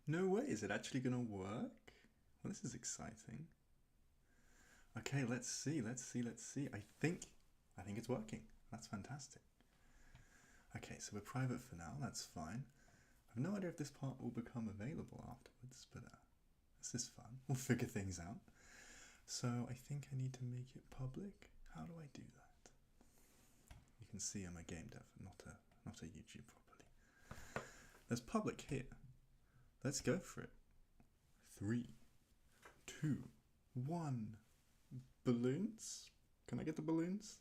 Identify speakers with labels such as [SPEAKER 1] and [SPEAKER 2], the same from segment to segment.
[SPEAKER 1] No way, is it actually gonna work? Well, this is exciting. Okay, let's see. I think it's working. That's fantastic. Okay, so we're private for now, that's fine. I have no idea if this part will become available afterwards, but this is fun. We'll figure things out. So I think I need to make it public. How do I do that? You can see I'm a game dev, not a YouTube properly. There's public here. Let's go for it. 3, 2, 1. Balloons? Can I get the balloons?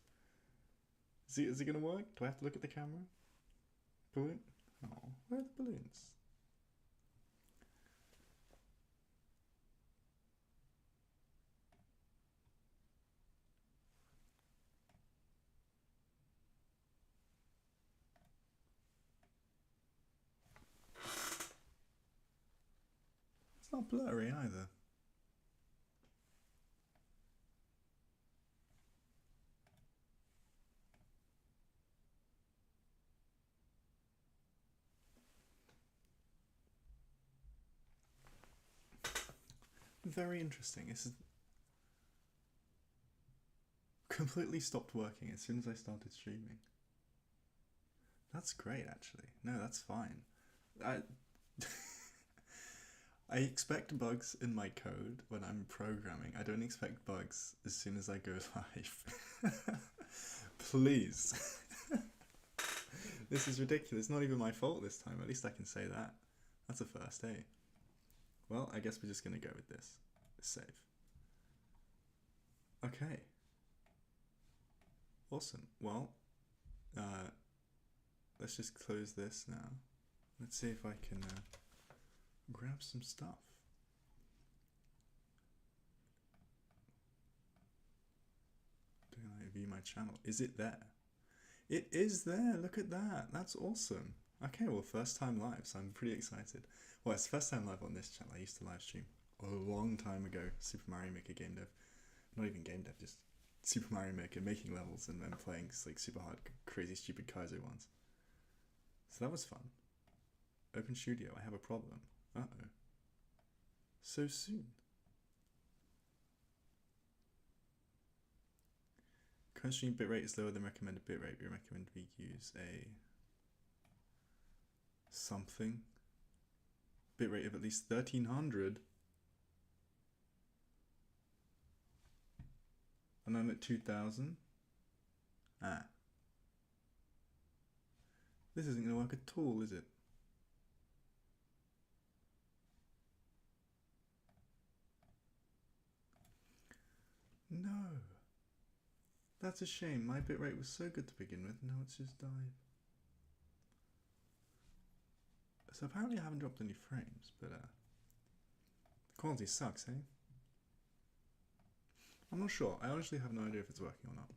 [SPEAKER 1] Is it gonna work? Do I have to look at the camera? Balloon? Oh, where are the balloons? It's not blurry either. Very interesting. This is completely stopped working as soon as I started streaming. That's great, actually. No, that's fine. I I expect bugs in my code when I'm programming. I don't expect bugs as soon as I go live. Please. This is ridiculous. It's not even my fault this time. At least I can say that. That's a first, eh? Well, I guess we're just going to go with this. Save. Okay. Awesome. Well, let's just close this now. Let's see if I can grab some stuff. Do I view my channel? Is it there? It is there. Look at that. That's awesome. Okay, well, first time live, so I'm pretty excited. Well, it's first time live on this channel. I used to live stream a long time ago. Super Mario Maker game dev. Not even game dev, just Super Mario Maker, making levels and then playing like super hard, crazy, stupid Kaizo ones. So that was fun. Open Studio, I have a problem. Uh-oh. So soon. Current stream bitrate is lower than recommended bitrate. We recommend we use a something. Bitrate of at least 1300. And I'm at 2000. Ah. This isn't going to work at all, is it? No. That's a shame. My bitrate was so good to begin with, now it's just died. So apparently I haven't dropped any frames, but the quality sucks, eh? I'm not sure. I honestly have no idea if it's working or not.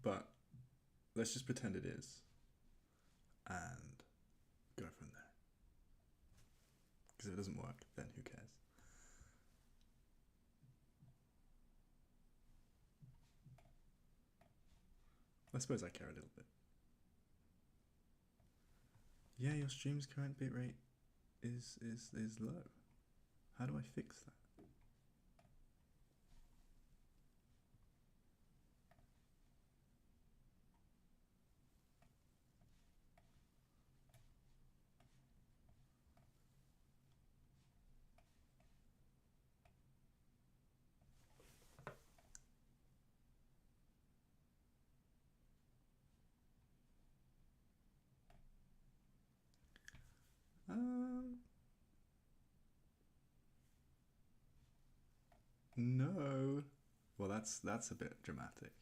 [SPEAKER 1] But let's just pretend it is. And go from there. Because if it doesn't work, then who cares? I suppose I care a little bit. Yeah, your stream's current bitrate is low. How do I fix that? No. Well, that's a bit dramatic.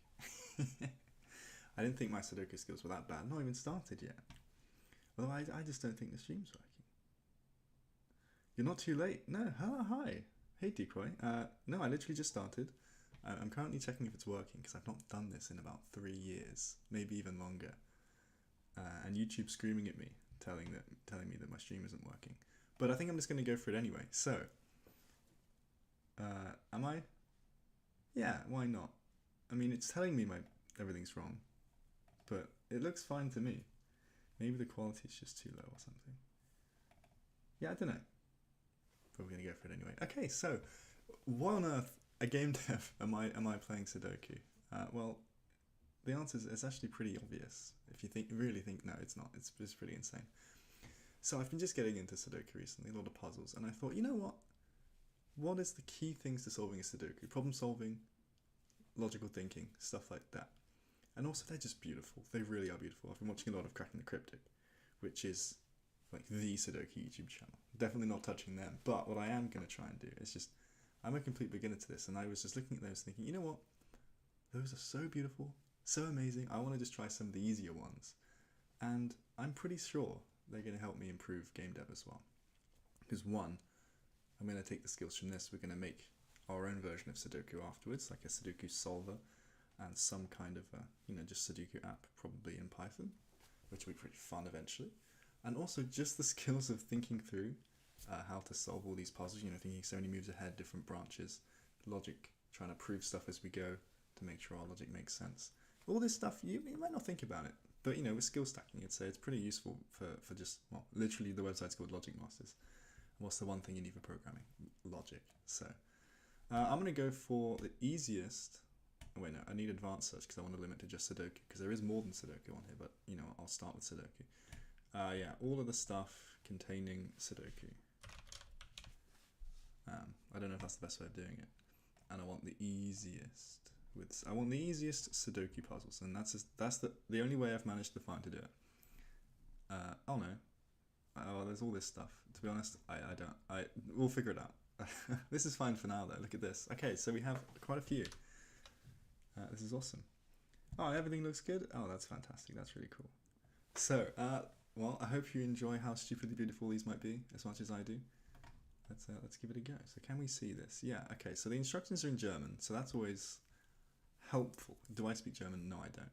[SPEAKER 1] I didn't think my Sudoku skills were that bad. Not even started yet. Although I just don't think the stream's working. You're not too late. No. Hello, hi. Hey, Decoy. No, I literally just started. I'm currently checking if it's working because I've not done this in about 3 years, maybe even longer. And YouTube's screaming at me, telling me that my stream isn't working. But I think I'm just going to go for it anyway. So, am I? Yeah, why not? I mean, it's telling me everything's wrong, but it looks fine to me. Maybe the quality is just too low or something. Yeah, I don't know. But we're going to go for it anyway. Okay, so why on earth, a game dev, am I playing Sudoku? Well, the answer is it's actually pretty obvious. If you really think, no, it's not. It's just pretty insane. So I've been just getting into Sudoku recently, a lot of puzzles, and I thought, you know what? What is the key things to solving a Sudoku? Problem solving, logical thinking, stuff like that. And also, they're just beautiful. They really are beautiful. I've been watching a lot of Cracking the Cryptic, which is like the Sudoku YouTube channel. Definitely not touching them, but what I am going to try and do is just, I'm a complete beginner to this, and I was just looking at those thinking, you know what? Those are so beautiful, so amazing. I want to just try some of the easier ones. And I'm pretty sure they're going to help me improve game dev as well. Because one, I'm going to take the skills from this. We're going to make our own version of Sudoku afterwards, like a Sudoku solver and some kind of, just Sudoku app, probably in Python, which will be pretty fun eventually. And also just the skills of thinking through how to solve all these puzzles, thinking so many moves ahead, different branches, logic, trying to prove stuff as we go to make sure our logic makes sense. All this stuff, you might not think about it, but with skill stacking, I'd say it's pretty useful for just, literally the website's called Logic Masters. What's the one thing you need for programming? Logic. So I'm going to go for the easiest. Oh, wait, no, I need advanced search because I want to limit to just Sudoku, because there is more than Sudoku on here, but I'll start with Sudoku. Yeah, all of the stuff containing Sudoku. I don't know if that's the best way of doing it. And I want the easiest Sudoku puzzles, and that's the only way I've managed to find to do it. Oh no. Oh, there's all this stuff. To be honest, we'll figure it out. This is fine for now though. Look at this. Okay, so we have quite a few. This is awesome. Oh, everything looks good. Oh, that's fantastic. That's really cool. So, well, I hope you enjoy how stupidly beautiful these might be as much as I do. Let's give it a go. So can we see this? Yeah, okay, so the instructions are in German, so that's always helpful. Do I speak German? No, I don't.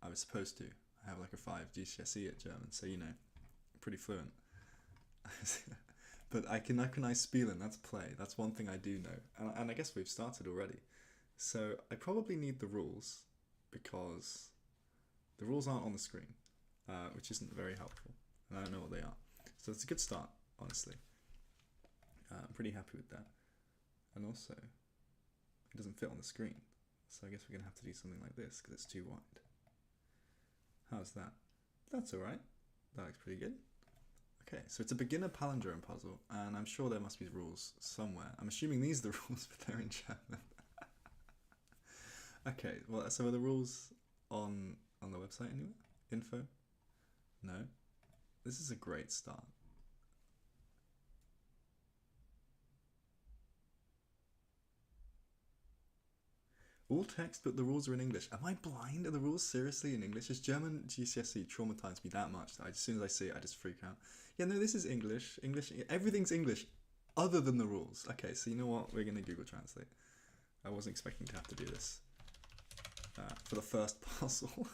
[SPEAKER 1] I was supposed to. I have like a 5 GCSE at German, so pretty fluent. But I can spielen, that's play. That's one thing I do know. And I guess we've started already. So I probably need the rules, because the rules aren't on the screen, which isn't very helpful. And I don't know what they are. So it's a good start, honestly. I'm pretty happy with that. And also, it doesn't fit on the screen. So I guess we're going to have to do something like this, because it's too wide. How's that? That's alright. That looks pretty good. Okay, so it's a beginner palindrome puzzle, and I'm sure there must be rules somewhere. I'm assuming these are the rules, but they're in German. Okay, well, so are the rules on the website anywhere? Info? No? This is a great start. All text, but the rules are in English. Am I blind? Are the rules seriously in English? Is German GCSE traumatized me that much that as soon as I see it, I just freak out? Yeah, no, this is English. Everything's English other than the rules. Okay, so you know what? We're going to Google Translate. I wasn't expecting to have to do this for the first puzzle.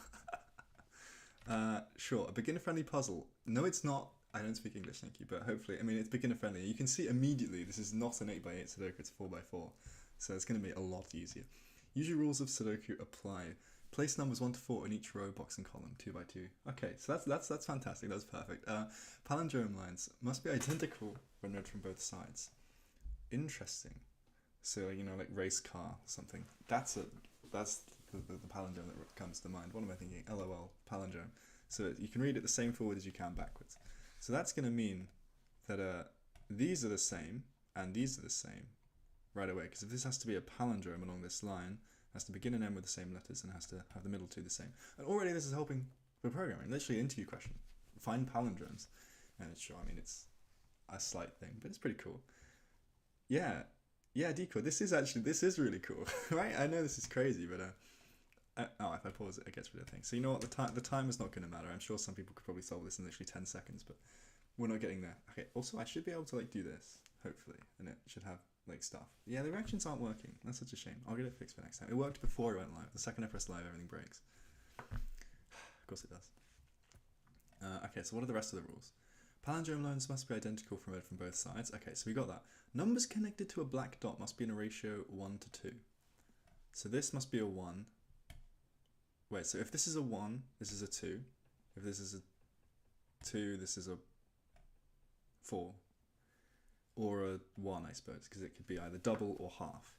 [SPEAKER 1] Sure, a beginner-friendly puzzle. No, it's not. I don't speak English, thank you, but hopefully, it's beginner-friendly. You can see immediately this is not an 8x8 Sudoku, it's 4x4. So it's going to be a lot easier. Usual rules of Sudoku apply. Place numbers 1 to 4 in each row, box, and column, 2x2. Okay, so that's fantastic. That's perfect. Palindrome lines must be identical when read from both sides. Interesting. So like race car or something. That's the palindrome that comes to mind. What am I thinking? LOL palindrome. So you can read it the same forward as you can backwards. So that's going to mean that these are the same and these are the same right away, because if this has to be a palindrome along this line, it has to begin and end with the same letters and has to have the middle two the same. And already this is helping for programming. Literally an interview question. Find palindromes. And it's sure, it's a slight thing, but it's pretty cool. Yeah, Deco, this is really cool, right? I know this is crazy, but if I pause it, it gets rid of things. So you know what, the time is not going to matter. I'm sure some people could probably solve this in literally 10 seconds, but we're not getting there. Okay, also I should be able to do this, hopefully, and it should have stuff. Yeah, the reactions aren't working. That's such a shame. I'll get it fixed for next time. It worked before it went live. The second I press live, everything breaks. Of course it does. Okay, so what are the rest of the rules? Palindrome lines must be identical from read from both sides. Okay, so we got that. Numbers connected to a black dot must be in a ratio 1 to 2. So this must be a 1. Wait, so if this is a 1, this is a 2. If this is a 2, this is a... 4, or a 1, I suppose, because it could be either double or half.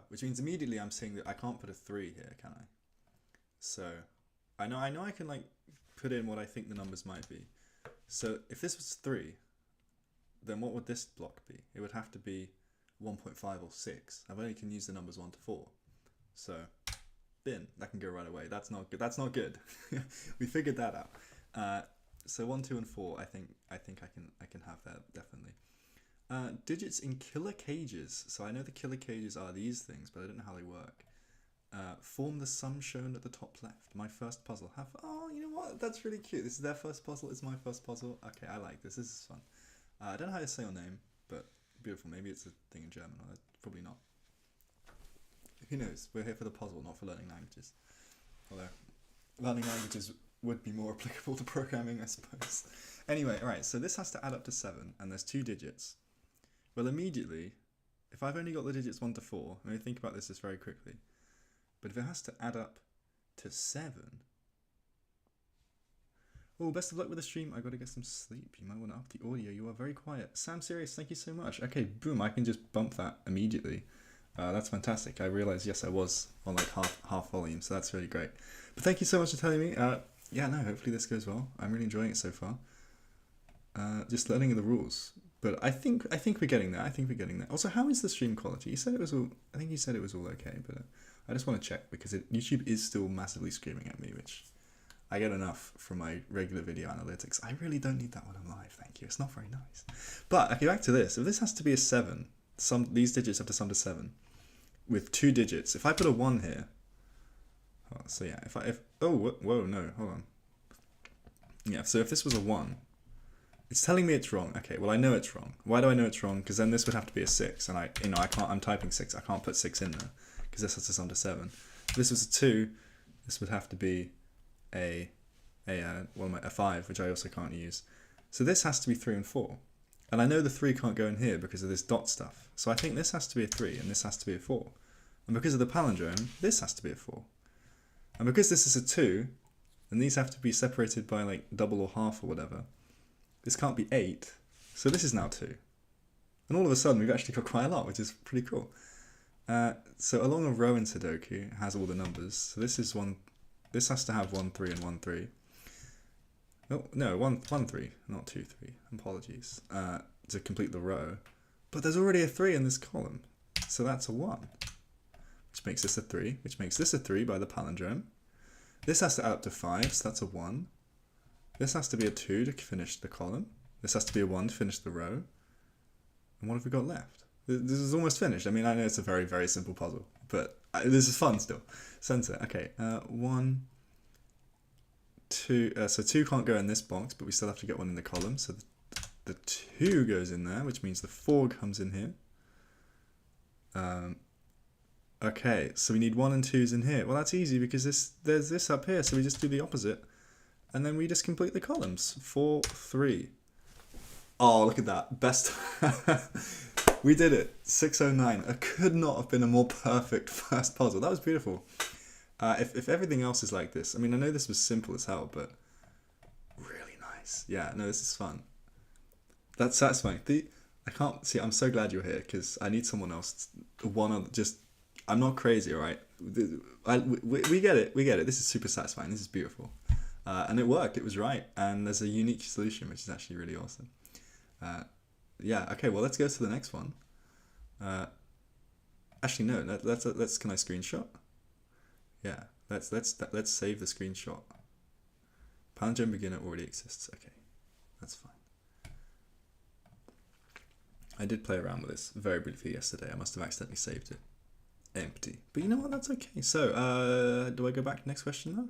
[SPEAKER 1] Which means immediately I'm saying that I can't put a 3 here, can I? So I know I can like put in what I think the numbers might be. So if this was 3, then what would this block be? It would have to be 1.5 or 6. I've only can use the numbers 1 to 4. So bin, that can go right away. That's not good. That's not good. We figured that out. So 1, 2, and 4, I think I can have that definitely. Digits in killer cages. So I know the killer cages are these things, but I don't know how they work. Form the sum shown at the top left. My first puzzle. Oh, you know what? That's really cute. This is their first puzzle. It's my first puzzle. Okay, I like this. This is fun. I don't know how to say your name, but beautiful. Maybe it's a thing in German. Or probably not. Who knows? We're here for the puzzle, not for learning languages. Although learning languages would be more applicable to programming, I suppose. Anyway, alright, so this has to add up to 7, and there's 2 digits. Well, immediately, if I've only got the digits 1 to 4, let me think about this just very quickly. But if it has to add up to 7... Oh, best of luck with the stream. I got to get some sleep. You might want to up the audio. You are very quiet. Sam Serious, thank you so much. Okay, boom, I can just bump that immediately. That's fantastic. I realised, yes, I was on like half volume, so that's really great. But thank you so much for telling me. Yeah, no, hopefully this goes well. I'm really enjoying it so far. Just learning the rules. But I think we're getting there. I think we're getting there. Also, how is the stream quality? You said it was all... I think you said it was all okay, but I just want to check because YouTube is still massively screaming at me, which I get enough from my regular video analytics. I really don't need that when I'm live, thank you. It's not very nice. But, okay, back to this. If this has to be a 7, these digits have to sum to 7 with 2 digits. If I put a 1 here... Oh, so yeah, oh, whoa, no, hold on. Yeah, so if this was a 1... It's telling me it's wrong. Okay, well I know it's wrong. Why do I know it's wrong? Because then this would have to be a 6, and I can't. I'm typing 6. I can't put 6 in there because this has to sum to 7. If this was a 2, this would have to be a 5, which I also can't use. So this has to be 3 and 4, and I know the 3 can't go in here because of this dot stuff. So I think this has to be a 3, and this has to be a 4, and because of the palindrome, this has to be a 4, and because this is a 2, and these have to be separated by like double or half or whatever. This can't be 8, so this is now 2. And all of a sudden we've actually got quite a lot, which is pretty cool. So along a row in Sudoku has all the numbers. So this is 1, this has to have 1, 3 and 1, 3. Oh, no, 1, 3, not 2, 3. Apologies. To complete the row. But there's already a 3 in this column. So that's a 1. Which makes this a 3, which makes this a 3 by the palindrome. This has to add up to 5, so that's a 1. This has to be a 2 to finish the column. This has to be a 1 to finish the row. And what have we got left? This is almost finished. I mean, I know it's a very, very simple puzzle, but this is fun still. Center. Okay, 1, 2. So 2 can't go in this box, but we still have to get 1 in the column. So the 2 goes in there, which means the 4 comes in here. Okay, so we need 1 and 2's in here. Well, that's easy because there's this up here, so we just do the opposite. And then we just complete the columns. 4, 3. Oh, look at that. Best. We did it. 609. It could not have been a more perfect first puzzle. That was beautiful. If everything else is like this, I mean, I know this was simple as hell, but really nice. Yeah, no, this is fun. That's satisfying. I can't see. I'm so glad you're here because I need someone else. I'm not crazy, all right? We get it. We get it. This is super satisfying. This is beautiful. And it worked, it was right, and there's a unique solution, which is actually really awesome. Yeah, okay, well, let's go to the next one. Actually, no, let's can I screenshot? Yeah, let's save the screenshot. Palindrome beginner already exists. Okay, that's fine. I did play around with this very briefly yesterday. I must have accidentally saved it. Empty. But you know what, that's okay. So, do I go back to next question now?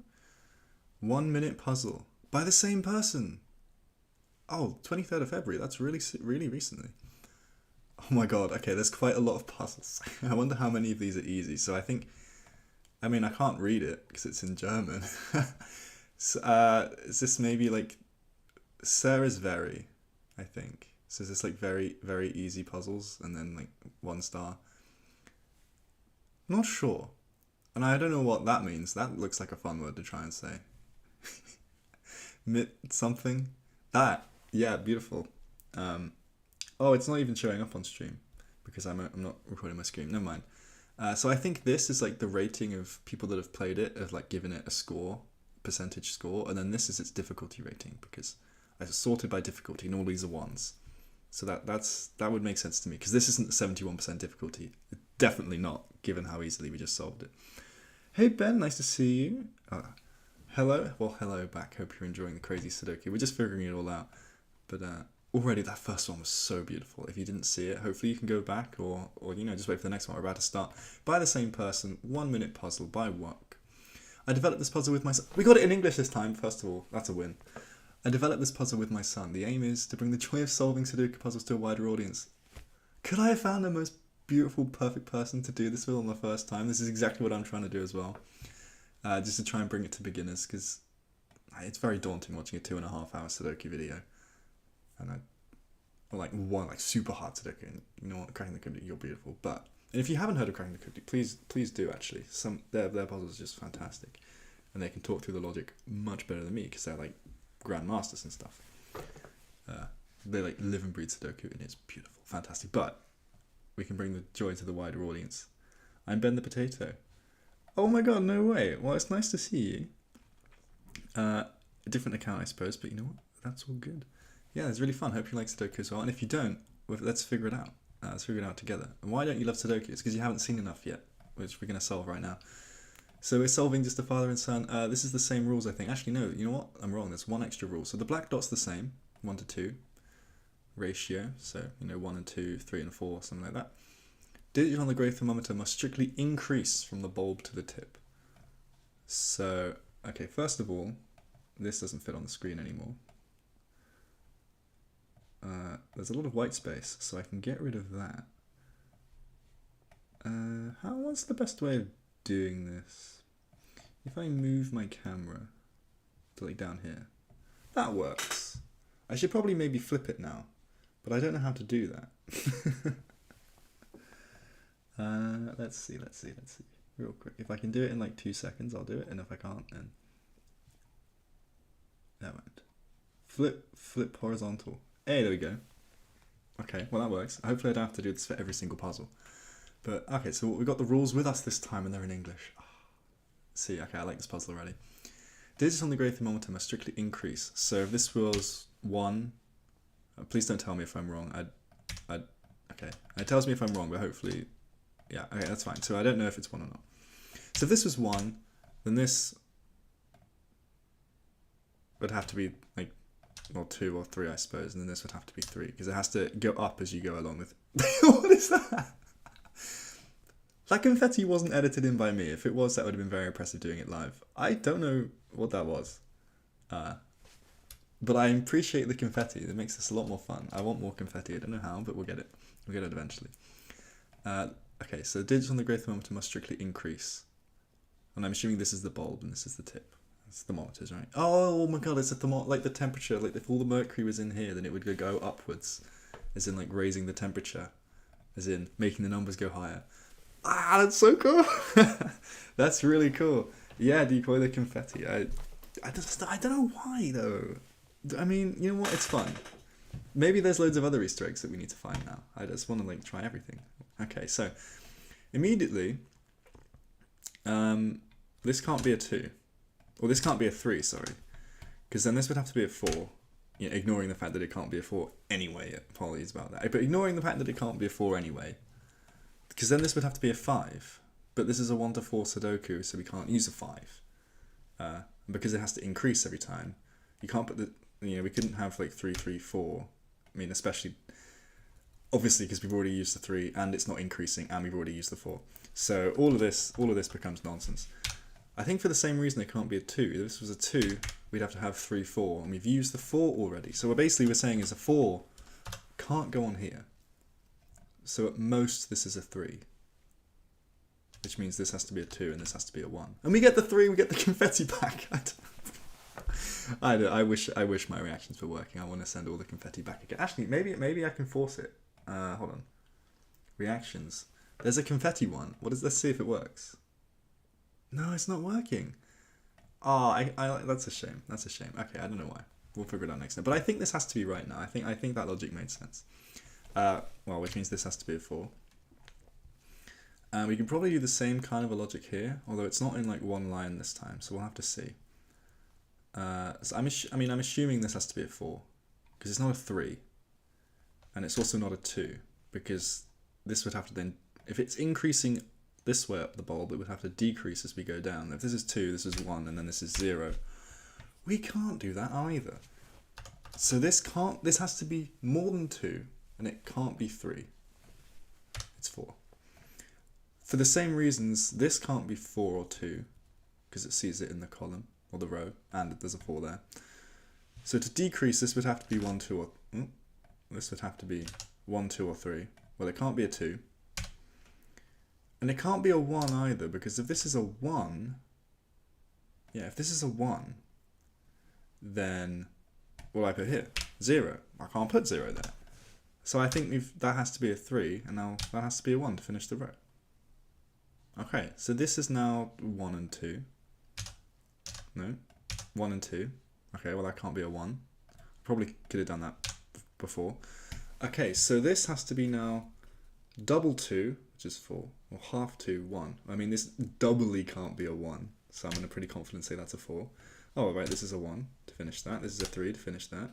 [SPEAKER 1] 1 minute puzzle by the same person. Oh, 23rd of February. That's really recently. Oh my god. Okay, there's quite a lot of puzzles. I wonder how many of these are easy. So I can't read it because it's in German. So, is this maybe like Sarah's very, I think. So is this like very, very easy puzzles and then like 1 star? Not sure. And I don't know what that means. That looks like a fun word to try and say. Something. That. Yeah, beautiful. Oh, it's not even showing up on stream because I'm not recording my screen. Never mind. So I think this is like the rating of people that have played it, of like given it a score, percentage score, and then this is its difficulty rating because I sorted by difficulty and all these are ones. So that would make sense to me because this isn't the 71% difficulty. Definitely not, given how easily we just solved it. Hey Ben, nice to see you. Hello. Well, hello back. Hope you're enjoying the crazy Sudoku. We're just figuring it all out. But already that first one was so beautiful. If you didn't see it, hopefully you can go back or just wait for the next one. We're about to start. By the same person, 1 minute puzzle by work. I developed this puzzle with my son. We got it in English this time, first of all. That's a win. I developed this puzzle with my son. The aim is to bring the joy of solving Sudoku puzzles to a wider audience. Could I have found the most beautiful, perfect person to do this with on the first time? This is exactly what I'm trying to do as well. Just to try and bring it to beginners, because it's very daunting watching a 2.5 hour Sudoku video. And one super hard Sudoku. And you know what, cracking the cookie, you're beautiful. But and if you haven't heard of cracking the cookie, please do actually. Their puzzles are just fantastic, and they can talk through the logic much better than me because they're like grandmasters and stuff. They like live and breathe Sudoku, and it's beautiful, fantastic. But we can bring the joy to the wider audience. I'm Ben the Potato. Oh my god, no way. Well, it's nice to see you. A different account, I suppose, but you know what? That's all good. Yeah, it's really fun. Hope you like Sudoku as well. And if you don't, let's figure it out. Let's figure it out together. And why don't you love Sudoku? It's because you haven't seen enough yet, which we're going to solve right now. So we're solving just a father and son. This is the same rules, I think. Actually, no, you know what? I'm wrong. There's one extra rule. So the black dot's the same, 1 to 2 ratio. So, 1 and 2, 3 and 4, something like that. Digit on the gray thermometer must strictly increase from the bulb to the tip. So, okay, first of all, this doesn't fit on the screen anymore. There's a lot of white space, so I can get rid of that. What's the best way of doing this? If I move my camera to like down here, that works. I should probably maybe flip it now, but I don't know how to do that. Let's see. Real quick. If I can do it in like 2 seconds, I'll do it, and if I can't, then that went. Flip horizontal. Hey, there we go. Okay, well that works. Hopefully I don't have to do this for every single puzzle. But okay, so we got the rules with us this time, and they're in English. See, okay, I like this puzzle already. Digits on the grey thermometer must strictly increase. So if this was 1, please don't tell me if I'm wrong. Okay, it tells me if I'm wrong, but hopefully, yeah, okay, that's fine. So I don't know if it's 1 or not. So if this was 1, then this would have to be like, well, 2 or 3, I suppose, and then this would have to be 3 because it has to go up as you go along with. What is that? That confetti wasn't edited in by me. If it was, that would have been very impressive doing it live. I don't know what that was. But I appreciate the confetti. It makes this a lot more fun. I want more confetti. I don't know how, but we'll get it. We'll get it eventually. Okay, so digits on the grey thermometer must strictly increase. And I'm assuming this is the bulb and this is the tip. It's thermometers, right? Oh my god, it's a like the temperature. Like if all the mercury was in here, then it would go upwards. As in like raising the temperature. As in making the numbers go higher. Ah, that's so cool. That's really cool. Yeah, decoy the confetti. I don't know why though. I mean, you know what? It's fun. Maybe there's loads of other Easter eggs that we need to find now. I just want to like try everything. Okay, so immediately, this can't be a 2, or this can't be a 3. Sorry, because then this would have to be a 4. Yeah, ignoring the fact that it can't be a 4 anyway. Apologies about that. But ignoring the fact that it can't be a 4 anyway. Because then this would have to be a 5, but this is a 1 to 4 Sudoku, so we can't use a 5. Because it has to increase every time, you can't put the, we couldn't have like 3, 3, 4. I mean, especially, obviously, because we've already used the 3, and it's not increasing, and we've already used the 4. So all of this becomes nonsense. I think for the same reason it can't be a 2. If this was a 2, we'd have to have 3, 4, and we've used the 4 already. So what basically we're saying is a 4 can't go on here. So at most, this is a 3. Which means this has to be a 2 and this has to be a 1. And we get the 3, we get the confetti back. I wish my reactions were working. I want to send all the confetti back again. Actually, maybe I can force it. Hold on. Reactions. There's a confetti one. Let's see if it works. No, it's not working. Oh, that's a shame. That's a shame. Okay, I don't know why. We'll figure it out next time. But I think this has to be right now. I think that logic made sense. Well, which means this has to be a 4. We can probably do the same kind of a logic here, although it's not in like one line this time, so we'll have to see. So I'm assuming this has to be a 4, because it's not a 3, and it's also not a 2, because this would have to then, if it's increasing this way up the bulb, it would have to decrease as we go down. If this is 2, this is 1, and then this is 0. We can't do that either. So this has to be more than 2, and it can't be 3. It's 4. For the same reasons, this can't be 4 or 2, because it sees it in the column, or the row, and there's a 4 there. So to decrease, this would have to be 1, 2, or... this would have to be 1, 2, or 3. Well, it can't be a 2. And it can't be a 1 either, because if this is a 1... Yeah, if this is a 1, then... what do I put here? 0. I can't put 0 there. So I think that has to be a 3, and now that has to be a 1 to finish the row. Okay, so this is now 1 and 2. No, 1 and 2. Okay, well that can't be a 1. Probably could have done that before. Okay, so this has to be now double 2, which is 4, or half 2, 1. I mean, this doubly can't be a 1, so I'm going to pretty confidently say that's a 4. Oh, right, this is a 1 to finish that. This is a 3 to finish that.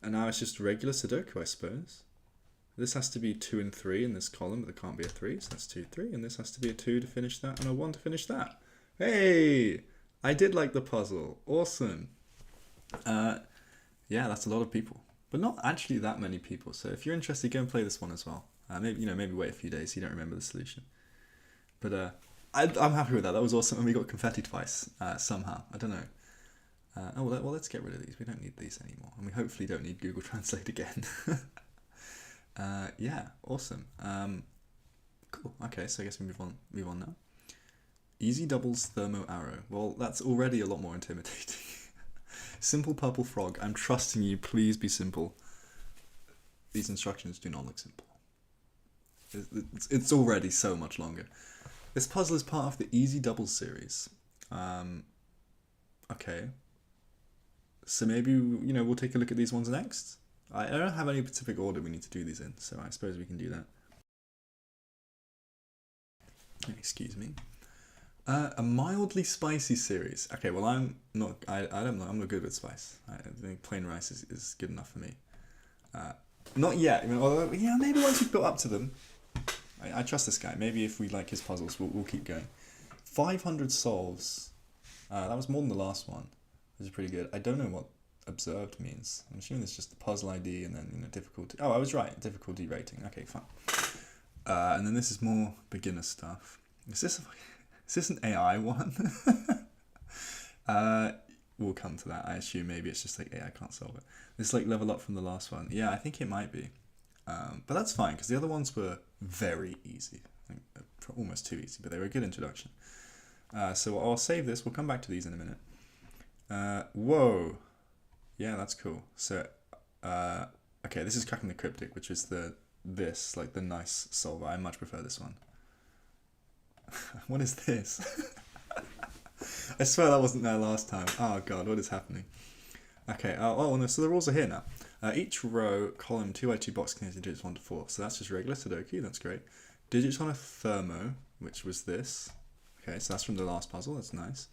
[SPEAKER 1] And now it's just regular Sudoku, I suppose. This has to be 2 and 3 in this column, but there can't be a 3, so that's 2, 3. And this has to be a 2 to finish that, and a 1 to finish that. Hey! I did like the puzzle. Awesome. Yeah, that's a lot of people. But not actually that many people. So if you're interested, go and play this one as well. Maybe wait a few days so you don't remember the solution. But I'm happy with that. That was awesome. And we got confetti twice, somehow. I don't know. Well, let's get rid of these. We don't need these anymore. And we hopefully don't need Google Translate again. Yeah, awesome. Cool. Okay, so I guess we move on now. Easy doubles thermo arrow. Well, that's already a lot more intimidating. Simple purple frog. I'm trusting you. Please be simple. These instructions do not look simple. It's already so much longer. This puzzle is part of the Easy Doubles series. Okay. So maybe, we'll take a look at these ones next. I don't have any specific order we need to do these in, so I suppose we can do that. Excuse me. A mildly spicy series. Okay, well I'm not good with spice. I think plain rice is good enough for me. Not yet. Although, yeah, maybe once you've built up to them. I trust this guy. Maybe if we like his puzzles, we'll keep going. 500 solves. That was more than the last one. This is pretty good. I don't know what observed means. I'm assuming it's just the puzzle ID and then difficulty. Oh, I was right. Difficulty rating. Okay, fine. And then this is more beginner stuff. Is this an AI one? We'll come to that. I assume maybe it's just like AI can't solve it. This like level up from the last one. Yeah, I think it might be. But that's fine because the other ones were very easy. I think almost too easy, but they were a good introduction. So I'll save this. We'll come back to these in a minute. Whoa. Yeah, that's cool. So, okay, this is cracking the cryptic, which is the nice solver. I much prefer this one. What is this? I swear that wasn't there last time. Oh god, what is happening? Okay, oh no, so the rules are here now. Each row, column 2x2 box contains digits 1 to 4. So that's just regular Sudoku, that's great. Digits on a thermo, which was this. Okay, so that's from the last puzzle, that's nice.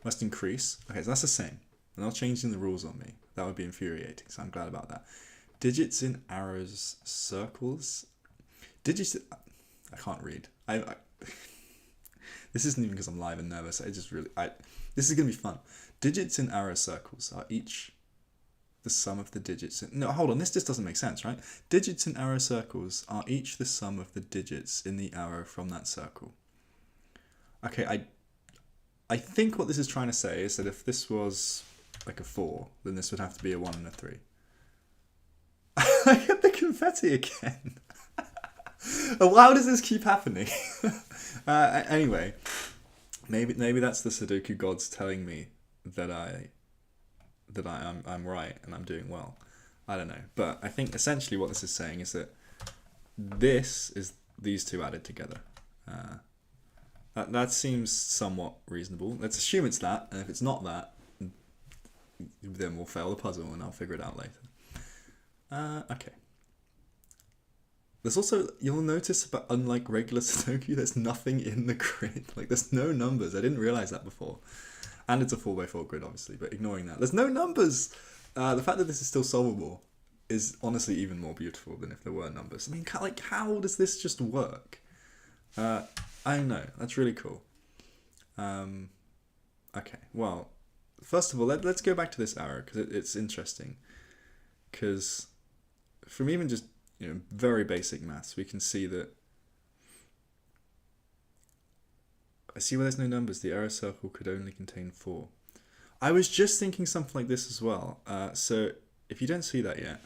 [SPEAKER 1] Must increase. Okay, so that's the same. They're not changing the rules on me. That would be infuriating, so I'm glad about that. Digits in arrows, circles. Digits... I can't read. This isn't even because I'm live and nervous. This is going to be fun. Digits in arrow circles are each the sum of the digits. No, hold on. This just doesn't make sense, right? Digits in arrow circles are each the sum of the digits in the arrow from that circle. Okay, I think what this is trying to say is that if this was like a 4, then this would have to be a 1 and a 3. I get the confetti again. Why does this keep happening? Anyway, maybe that's the Sudoku gods telling me that I'm right and I'm doing well. I don't know, but I think essentially what this is saying is that this is these two added together. That seems somewhat reasonable. Let's assume it's that, and if it's not that, then we'll fail the puzzle and I'll figure it out later. Okay. There's also, you'll notice, but unlike regular Sudoku, there's nothing in the grid. Like, there's no numbers. I didn't realize that before. And it's a 4x4 grid, obviously, but ignoring that. There's no numbers! The fact that this is still solvable is honestly even more beautiful than if there were numbers. I mean, like, how does this just work? I don't know. That's really cool. Okay, well, first of all, let's go back to this arrow, because it's interesting. Because from even just, very basic maths, we can see that I see where there's no numbers. The arrow circle could only contain 4. I was just thinking something like this as well. So if you don't see that yet,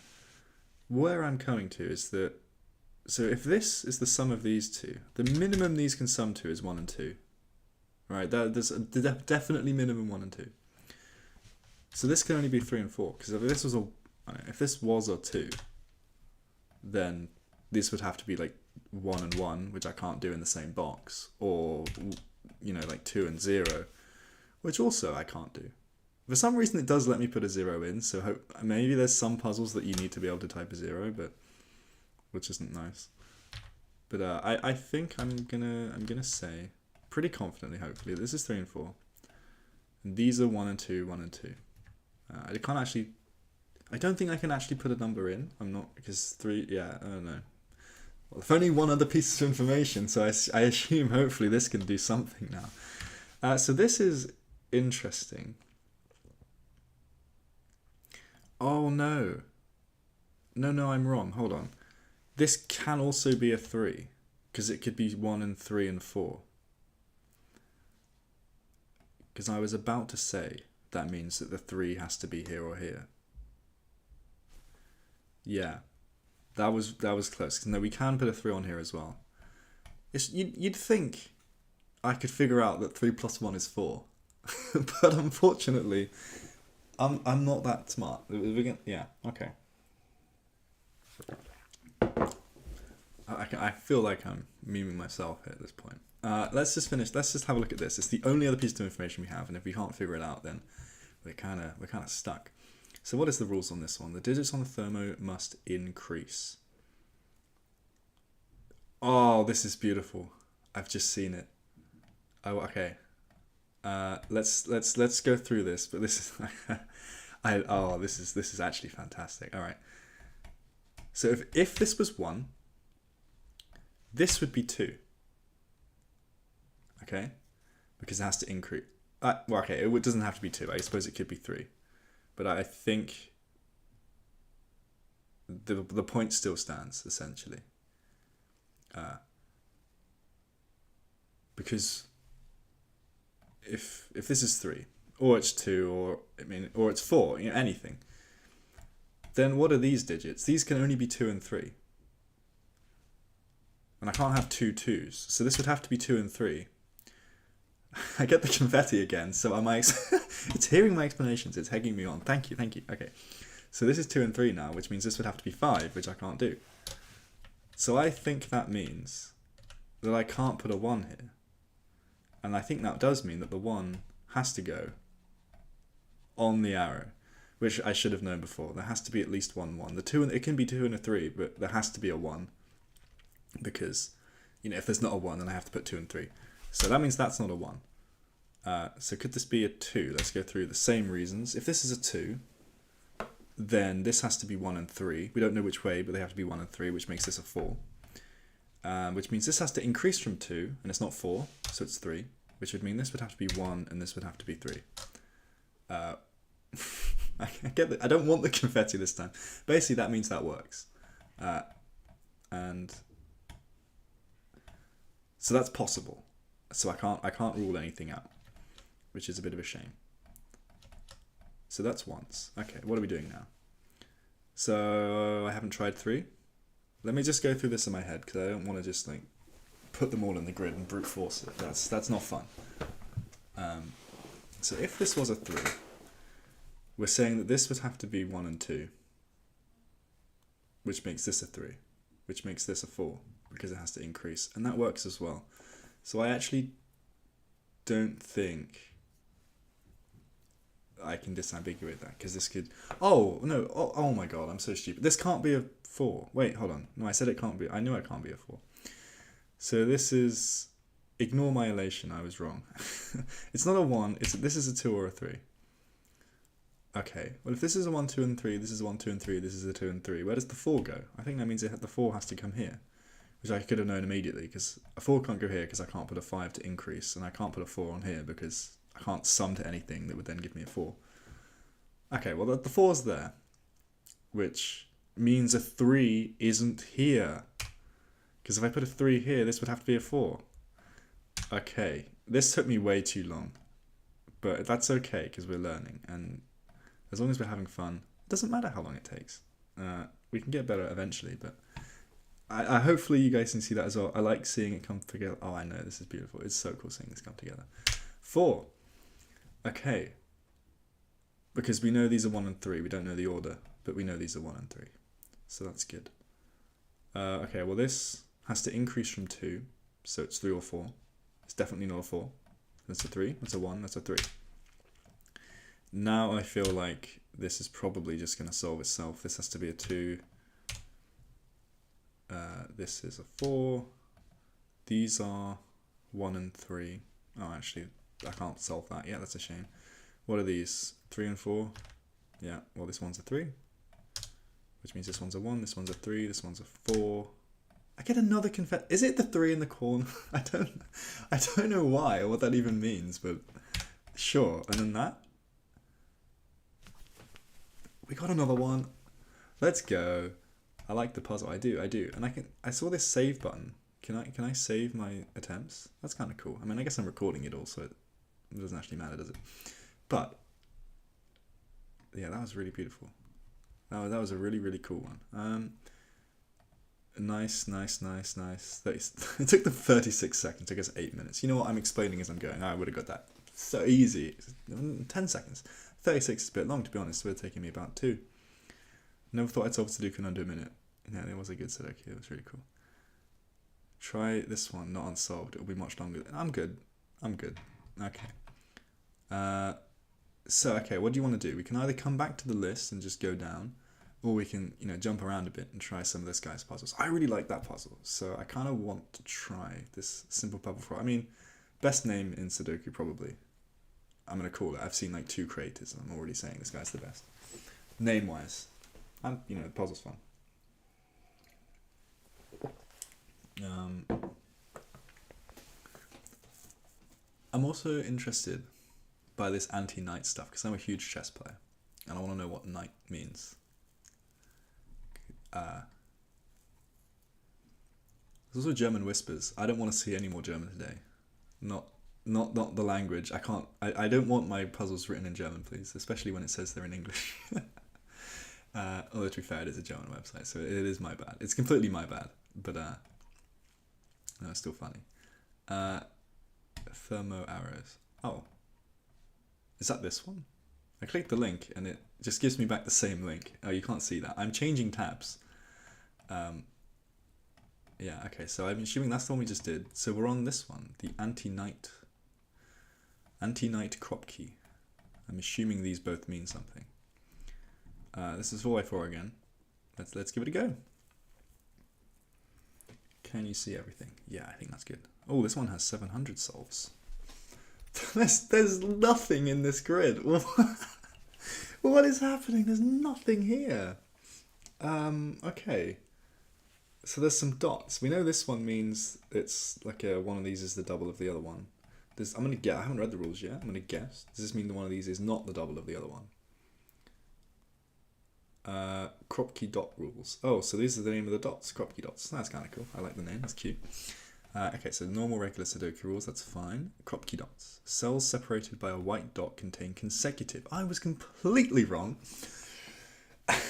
[SPEAKER 1] where I'm coming to is that, so if this is the sum of these two, the minimum these can sum to is 1 and 2. Right, there's definitely minimum 1 and 2. So this can only be 3 and 4, because if this was a 2, then this would have to be like 1 and 1, which I can't do in the same box, or like 2 and 0, which also I can't do. For some reason it does let me put a 0 in, so maybe there's some puzzles that you need to be able to type a 0, but which isn't nice. But I think I'm gonna say pretty confidently, hopefully, this is 3 and 4, and these are 1 and 2, 1 and 2. I don't think I can actually put a number in. I'm not, because 3, yeah, I don't know. Well, if only one other piece of information, so I assume hopefully this can do something now. So this is interesting. Oh no. No, I'm wrong. Hold on. This can also be a 3, because it could be 1 and 3 and 4. Because I was about to say that means that the 3 has to be here or here. Yeah, that was close. No, we can put a 3 on here as well. You'd think I could figure out that 3 plus 1 is 4, but unfortunately, I'm not that smart. Yeah, okay. I feel like I'm memeing myself here at this point. Let's just finish. Let's just have a look at this. It's the only other piece of information we have, and if we can't figure it out, then we're kind of stuck. So what is the rules on this one? The digits on the thermo must increase. Oh, this is beautiful. I've just seen it. Oh, okay. Let's go through this. But this is this is actually fantastic. All right. So if this was 1, this would be 2. Okay, because it has to increase. Well, okay, it doesn't have to be 2. I suppose it could be 3. But I think the point still stands, essentially. Because if this is 3, or it's 2, or it's 4, anything, then what are these digits? These can only be 2 and 3. And I can't have 2 2s. So this would have to be 2 and 3. I get the confetti again, so it's hearing my explanations, it's egging me on. Thank you. Okay, so this is 2 and 3 now, which means this would have to be 5, which I can't do. So I think that means that I can't put a 1 here. And I think that does mean that the 1 has to go on the arrow, which I should have known before. There has to be at least 1 1. It can be 2 and a 3, but there has to be a 1. Because, if there's not a 1, then I have to put 2 and 3. So that means that's not a 1. So could this be a 2? Let's go through the same reasons. If this is a 2, then this has to be 1 and 3. We don't know which way, but they have to be 1 and 3, which makes this a 4. Which means this has to increase from 2, and it's not 4, so it's 3. Which would mean this would have to be 1, and this would have to be 3. I get that. I don't want the confetti this time. Basically, that means that works. And so that's possible. So I can't rule anything out, which is a bit of a shame. So that's once. Okay, what are we doing now? So I haven't tried 3. Let me just go through this in my head, because I don't want to just put them all in the grid and brute force it. That's not fun. So if this was a 3, we're saying that this would have to be 1 and 2, which makes this a 3, which makes this a 4, because it has to increase, and that works as well. So I actually don't think I can disambiguate that, because this could... Oh, no. Oh my god, I'm so stupid. This can't be a 4. Wait, hold on. No, I said it can't be. I knew it can't be a 4. So this is... Ignore my elation, I was wrong. It's not a 1. This is a 2 or a 3. Okay, well if this is a 1, 2, and 3, this is a 1, 2, and 3, this is a 2 and 3, where does the 4 go? I think that means the 4 has to come here, which I could have known immediately, because a 4 can't go here because I can't put a 5 to increase, and I can't put a 4 on here because I can't sum to anything that would then give me a 4. Okay, well the 4's there, which means a 3 isn't here, because if I put a 3 here, this would have to be a 4. Okay, this took me way too long, but that's okay because we're learning, and as long as we're having fun, it doesn't matter how long it takes. We can get better eventually, but I hopefully you guys can see that as well. I like seeing it come together. Oh, I know, this is beautiful. It's so cool seeing this come together. 4. Okay. Because we know these are 1 and 3. We don't know the order, but we know these are 1 and 3. So that's good. Okay, well this has to increase from 2, so it's 3 or 4. It's definitely not a 4. That's a 3. That's a 1. That's a 3. Now I feel like this is probably just going to solve itself. This has to be a 2. This is a 4. These are 1 and 3. Oh, actually, I can't solve that. Yeah, that's a shame. What are these? 3 and 4? Yeah, well, this one's a 3. Which means this one's a 1, this one's a 3, this one's a 4. I get another confet. Is it the 3 in the corner? I don't know why or what that even means, but sure. And then that. We got another one. Let's go. I like the puzzle. I do. And I saw this save button. Can I save my attempts? That's kind of cool. I mean, I guess I'm recording it all, so it doesn't actually matter, does it? But yeah, that was really beautiful. That was a really, really cool one. Nice. It took them 36 seconds. It took us 8 minutes. You know what? I'm explaining as I'm going. I would have got that so easy. 10 seconds. 36 is a bit long, to be honest. It would have taken me about 2. Never thought I'd solve Sudoku in under a minute. Yeah, it was a good Sudoku. It was really cool. Try this one, not unsolved. It'll be much longer. I'm good. Okay. So, okay, what do you want to do? We can either come back to the list and just go down, or we can, jump around a bit and try some of this guy's puzzles. I really like that puzzle, so I kind of want to try this simple puzzle for. I mean, best name in Sudoku probably. I'm going to call it. I've seen like 2 creators, and I'm already saying this guy's the best. Name-wise. And, the puzzle's fun. I'm also interested by this anti-knight stuff, because I'm a huge chess player, and I want to know what knight means. There's also German whispers. I don't want to see any more German today. Not the language. I don't want my puzzles written in German, please, especially when it says they're in English. Although to be fair, it is a German website, so it is my bad. It's completely my bad, but no, it's still funny. Thermo arrows. Oh, is that this one? I clicked the link and it just gives me back the same link. Oh, you can't see that. I'm changing tabs. Yeah, okay, so I'm assuming that's the one we just did. So we're on this one, the anti-knight crop key. I'm assuming these both mean something. This is 4x4 again. Let's give it a go. Can you see everything? Yeah, I think that's good. Oh, this one has 700 solves. There's nothing in this grid. What is happening? There's nothing here. Okay. So there's some dots. We know this one means it's like one of these is the double of the other one. I'm gonna guess. I haven't read the rules yet. I'm gonna guess. Does this mean that one of these is not the double of the other one? Crop key dot rules. Oh, so these are the name of the dots. Crop key dots. That's kind of cool. I like the name. That's cute. Okay, so normal regular Sudoku rules. That's fine. Crop key dots. Cells separated by a white dot contain consecutive. I was completely wrong.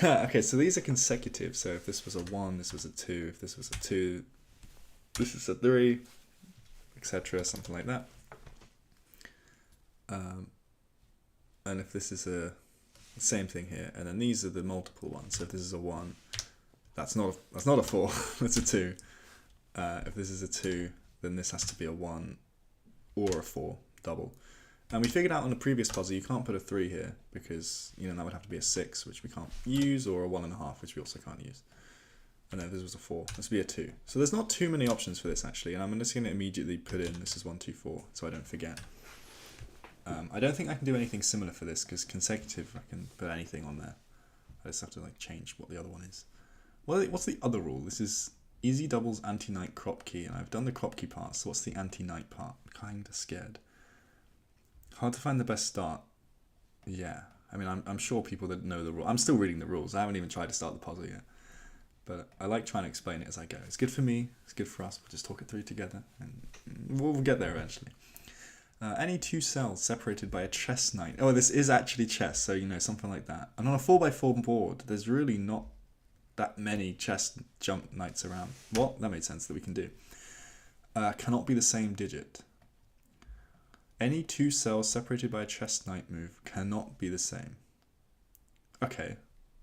[SPEAKER 1] Okay, so these are consecutive. So if this was a 1, this was a 2. If this was a 2, this is a 3, etc. Something like that. And if this is a same thing here, and then these are the multiple ones. So if this is a 1, that's not a 4. That's a 2. If this is a 2, then this has to be a 1 or a 4 double. And we figured out on the previous puzzle you can't put a 3 here because, you know, that would have to be a 6, which we can't use, or a 1.5, which we also can't use. And then this was a 4. This would be a 2. So there's not too many options for this actually, and I'm just going to immediately put in this is 1, 2, 4, so I don't forget. I don't think I can do anything similar for this because consecutive I can put anything on there. I just have to like change what the other one is. What's the other rule? This is easy doubles anti-knight crop key, and I've done the crop key part, so what's the anti-knight part? Kinda scared. Hard to find the best start. Yeah, I mean I'm sure people that know the rule. I'm still reading the rules. I haven't even tried to start the puzzle yet. But I like trying to explain it as I go. It's good for me, it's good for us, we'll just talk it through together, and we'll get there eventually. Any 2 cells separated by a chess knight. Oh, this is actually chess, so you know, something like that. And on a 4x4 board, there's really not that many chess jump knights around. Well, that made sense that we can do. Cannot be the same digit. Any 2 cells separated by a chess knight move cannot be the same. Okay,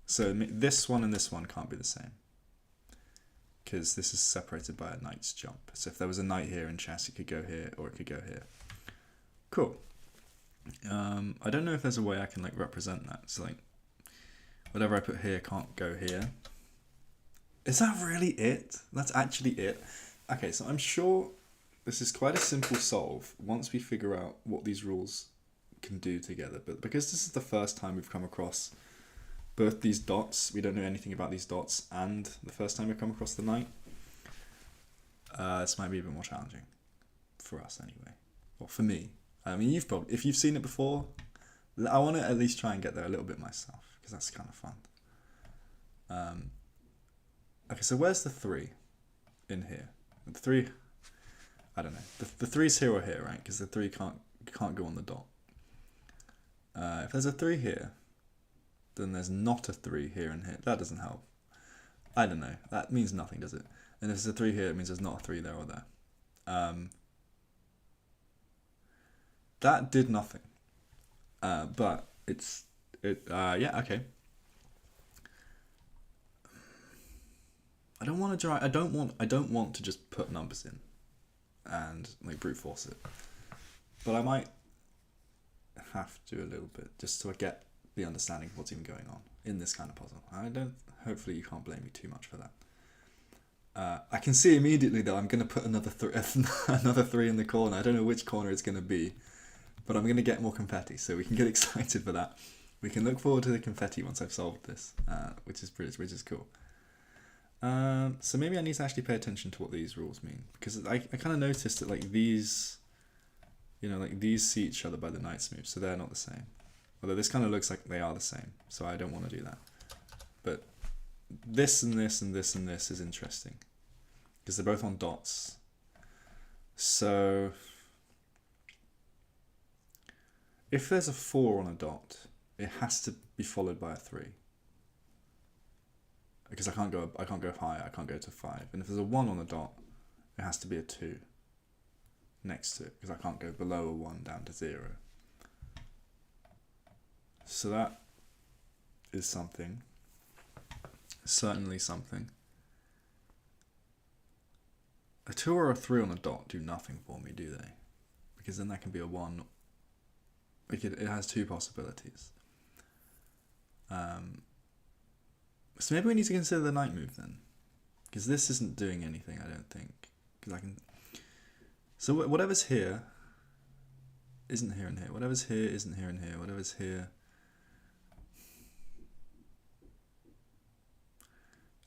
[SPEAKER 1] so this one and this one can't be the same, because this is separated by a knight's jump. So if there was a knight here in chess, it could go here or it could go here. Cool. I don't know if there's a way I can like represent that. So like whatever I put here can't go here. Is that really it? That's actually it. Okay, so I'm sure this is quite a simple solve once we figure out what these rules can do together. But because this is the first time we've come across both these dots, we don't know anything about these dots, and the first time we've come across the knight, this might be a bit more challenging for us anyway. Well, for me. I mean, if you've seen it before, I want to at least try and get there a little bit myself, because that's kind of fun. Okay, so where's the 3 in here? The 3, I don't know. The 3's here or here, right? Because the 3 can't go on the dot. If there's a 3 here, then there's not a 3 here and here. That doesn't help. I don't know. That means nothing, does it? And if there's a 3 here, it means there's not a 3 there or there. That did nothing. But yeah, okay. I don't want to I don't want to just put numbers in and like brute force it. But I might have to a little bit just to get the understanding of what's even going on in this kind of puzzle. Hopefully you can't blame me too much for that. I can see immediately that I'm going to put another 3 in the corner. I don't know which corner it's going to be, but I'm going to get more confetti, so we can get excited for that. We can look forward to the confetti once I've solved this, which is cool. So maybe I need to actually pay attention to what these rules mean, because I kind of noticed that like these, you know, like these see each other by the knight's move, so they're not the same. Although this kind of looks like they are the same, so I don't want to do that. But this and this and this and this is interesting, because they're both on dots. So if there's a 4 on a dot, it has to be followed by a 3. Because I can't go higher, I can't go to 5. And if there's a 1 on the dot, it has to be a 2 next to it, because I can't go below a 1 down to 0. So that is something. Certainly something. A 2 or a 3 on a dot do nothing for me, do they? Because then that can be a 1. It has 2 possibilities. So maybe we need to consider the knight move then, because this isn't doing anything, I don't think. Because I can. So whatever's here isn't here and here. Whatever's here isn't here and here. Whatever's here.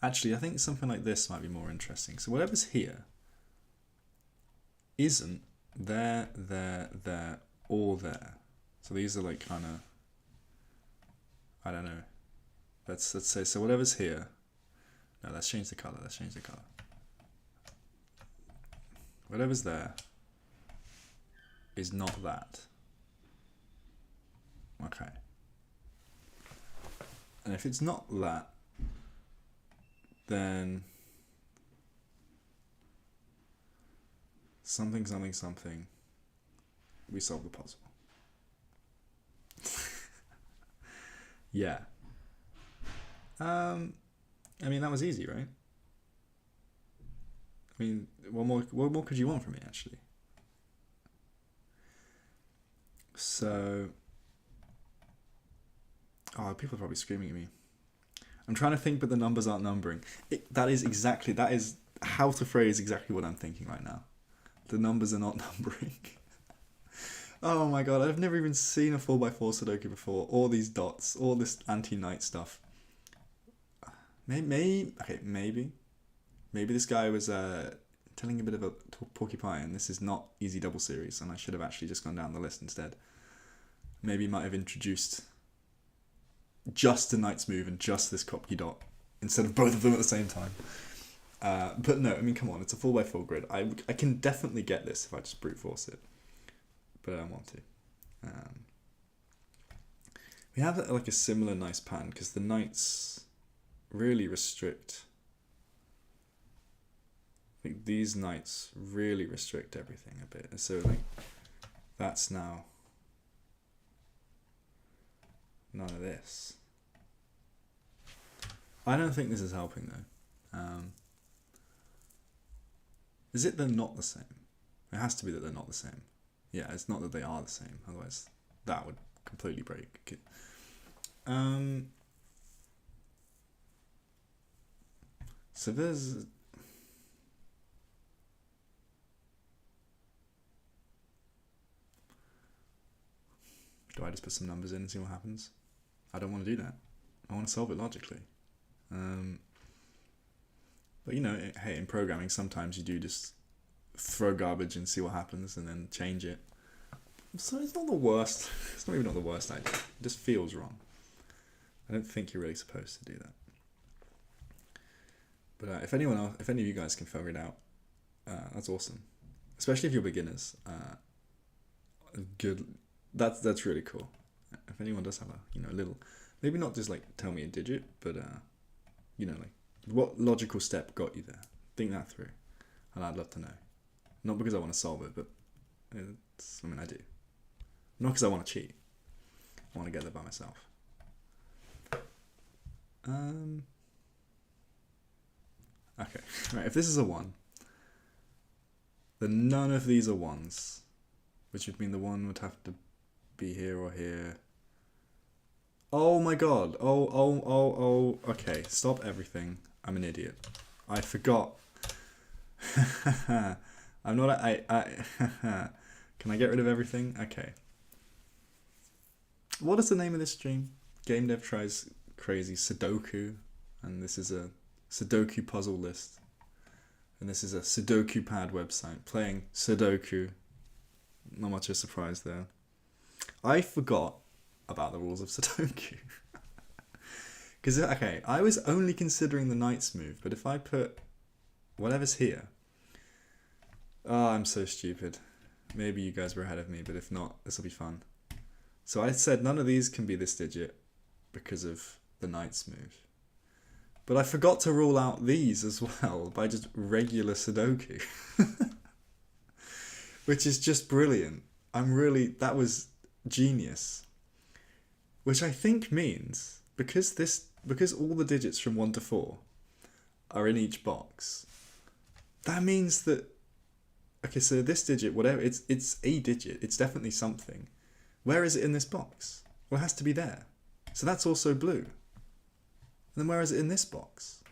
[SPEAKER 1] Actually, I think something like this might be more interesting. So whatever's here isn't there, or there. So these are like kind of, I don't know. Let's say, so whatever's here. No, let's change the color. Whatever's there is not that. Okay. And if it's not that, then something, we solve the puzzle. Yeah. I mean, that was easy, right? I mean, what more could you want from me, actually? So, oh, people are probably screaming at me. I'm trying to think, but the numbers aren't numbering. That is how to phrase exactly what I'm thinking right now. The numbers are not numbering. Oh my god, I've never even seen a 4x4 Sudoku before. All these dots, all this anti-knight stuff. Maybe this guy was telling a bit of a porcupine. This is not easy double series, and I should have actually just gone down the list instead. Maybe he might have introduced just a knight's move and just this Kopke dot instead of both of them at the same time. But no, I mean, come on, it's a 4x4 grid. I can definitely get this if I just brute force it, but I don't want to. We have like a similar nice pattern because the knights really restrict. I think these knights really restrict everything a bit. So like that's now none of this. I don't think this is helping though. Is it they're not the same? It has to be that they're not the same. Yeah, it's not that they are the same. Otherwise, that would completely break it. So there's... Do I just put some numbers in and see what happens? I don't want to do that. I want to solve it logically. But you know, hey, in programming, sometimes you do just throw garbage and see what happens and then change it. So it's not the worst. It's not even not the worst idea. It just feels wrong. I don't think you're really supposed to do that. But if any of you guys can figure it out, that's awesome. Especially if you're beginners. Good. That's really cool. If anyone does have a little, maybe not just like tell me a digit, but like what logical step got you there. Think that through, and I'd love to know. Not because I want to solve it, but I do. Not because I want to cheat. I want to get there by myself. Okay, right, if this is a 1, then none of these are 1s, which would mean the 1 would have to be here or here. Oh my god, oh, okay, stop everything. I'm an idiot. I forgot. I'm not, can I get rid of everything? Okay. What is the name of this stream? Game Dev Tries Crazy Sudoku, and this is a Sudoku puzzle list, and this is a Sudoku pad website playing Sudoku. Not much of a surprise there. I forgot about the rules of Sudoku. Because, okay, I was only considering the knight's move, but if I put whatever's here... Oh, I'm so stupid. Maybe you guys were ahead of me, but if not, this will be fun. So I said none of these can be this digit because of the knight's move. But I forgot to rule out these as well by just regular Sudoku. Which is just brilliant. That was genius. Which I think means, because all the digits from 1 to 4 are in each box, that means that, okay, so this digit, whatever, it's a digit, it's definitely something. Where is it in this box? Well, it has to be there. So that's also blue. And then where is it in this box?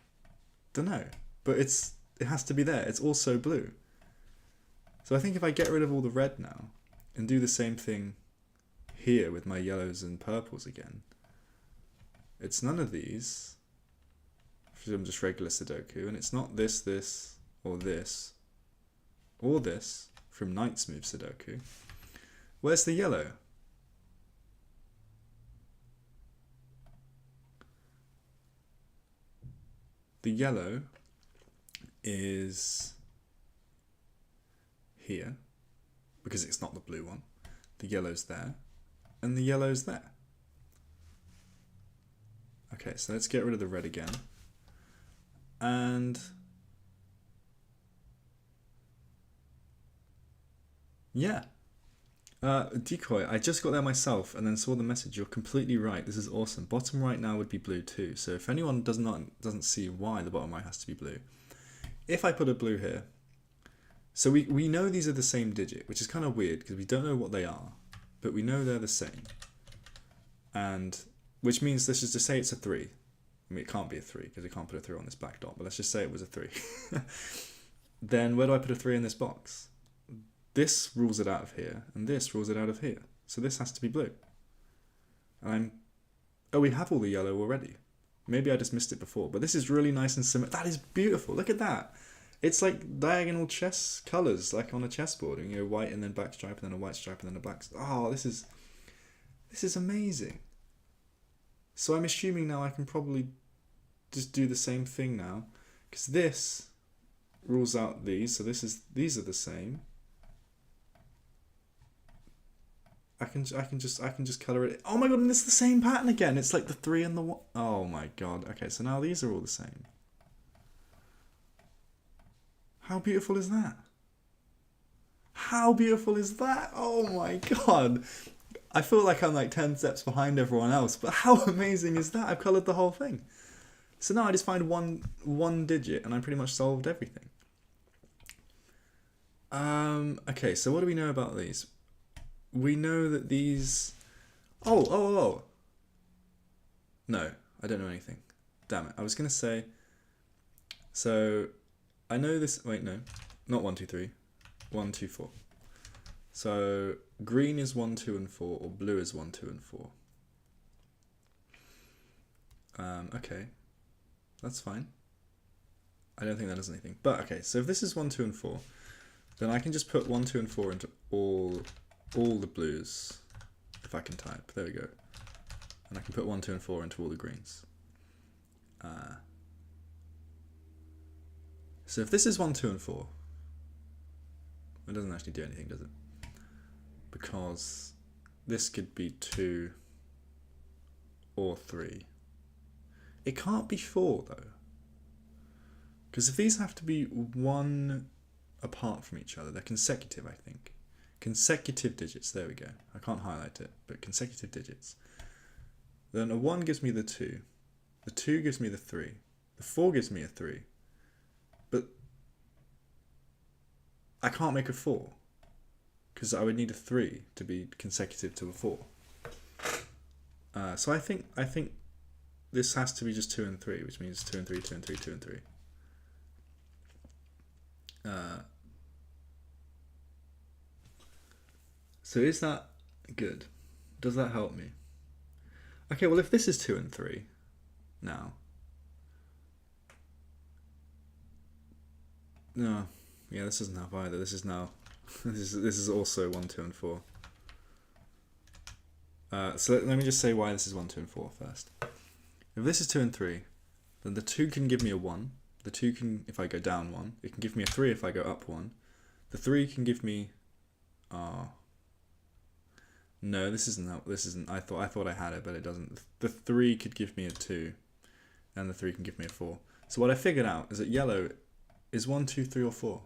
[SPEAKER 1] Don't know. But it has to be there. It's also blue. So I think if I get rid of all the red now and do the same thing here with my yellows and purples again, it's none of these. I'm just regular Sudoku, and it's not this, or this, or this from Knight's Move Sudoku. Where's the yellow? The yellow is here, because it's not the blue one. The yellow's there, and the yellow's there. Okay, so let's get rid of the red again. And yeah. Decoy, I just got there myself and then saw the message. You're completely right. This is awesome. Bottom right now would be blue too. So if anyone doesn't see why the bottom right has to be blue, if I put a blue here, so we know these are the same digit, which is kind of weird because we don't know what they are. but we know they're the same. And which means let's just say it's a 3. I mean, it can't be a 3 because we can't put a 3 on this black dot, but let's just say it was a 3. Then where do I put a 3 in this box? This rules it out of here, and this rules it out of here. So this has to be blue. And oh, we have all the yellow already. Maybe I just missed it before, but this is really nice and similar. That is beautiful. Look at that. It's like diagonal chess colors, like on a chessboard. You know, white and then black stripe, and then a white stripe, and then a black. Oh, this is amazing. So I'm assuming now I can probably just do the same thing now, because this rules out these. So these are the same. I can just color it. Oh my god, and it's the same pattern again. It's like the 3 and the 1. Oh my god. Okay, so now these are all the same. How beautiful is that? How beautiful is that? Oh my god. I feel like I'm like 10 steps behind everyone else, but how amazing is that? I've colored the whole thing. So now I just find one digit and I pretty much solved everything. Okay, so what do we know about these? We know that these... Oh. No, I don't know anything. Damn it. I was going to say... So, I know this... Wait, no. Not 1, 2, 3. 1, 2, 4. So, green is 1, 2, and 4, or blue is 1, 2, and 4. Okay. That's fine. I don't think that does anything. But, okay, so if this is 1, 2, and 4, then I can just put 1, 2, and 4 into all the blues, if I can type. There we go. And I can put 1, 2, and 4 into all the greens. So if this is 1, 2, and 4, it doesn't actually do anything, does it? Because this could be 2 or 3. It can't be 4 though. Because if these have to be 1 apart from each other, they're consecutive, I think. Consecutive digits, there we go. I can't highlight it, but consecutive digits. Then a 1 gives me the 2. The 2 gives me the 3. The 4 gives me a 3. But I can't make a 4. Because I would need a 3 to be consecutive to a 4. So I think this has to be just 2 and 3, which means 2 and 3, 2 and 3, 2 and 3. So is that good? Does that help me? Okay, well if this is 2 and 3 now. No. Yeah, this doesn't help either. This is now this is also 1, 2, and 4. So let me just say why this is 1, 2, and 4 first. If this is 2 and 3, then the 2 can give me a 1. The 2 can, if I go down 1, it can give me a 3 if I go up 1. The 3 can give me no, this isn't. I thought I had it, but it doesn't. The 3 could give me a 2, and the 3 can give me a 4. So what I figured out is that yellow is 1, 2, 3, or 4,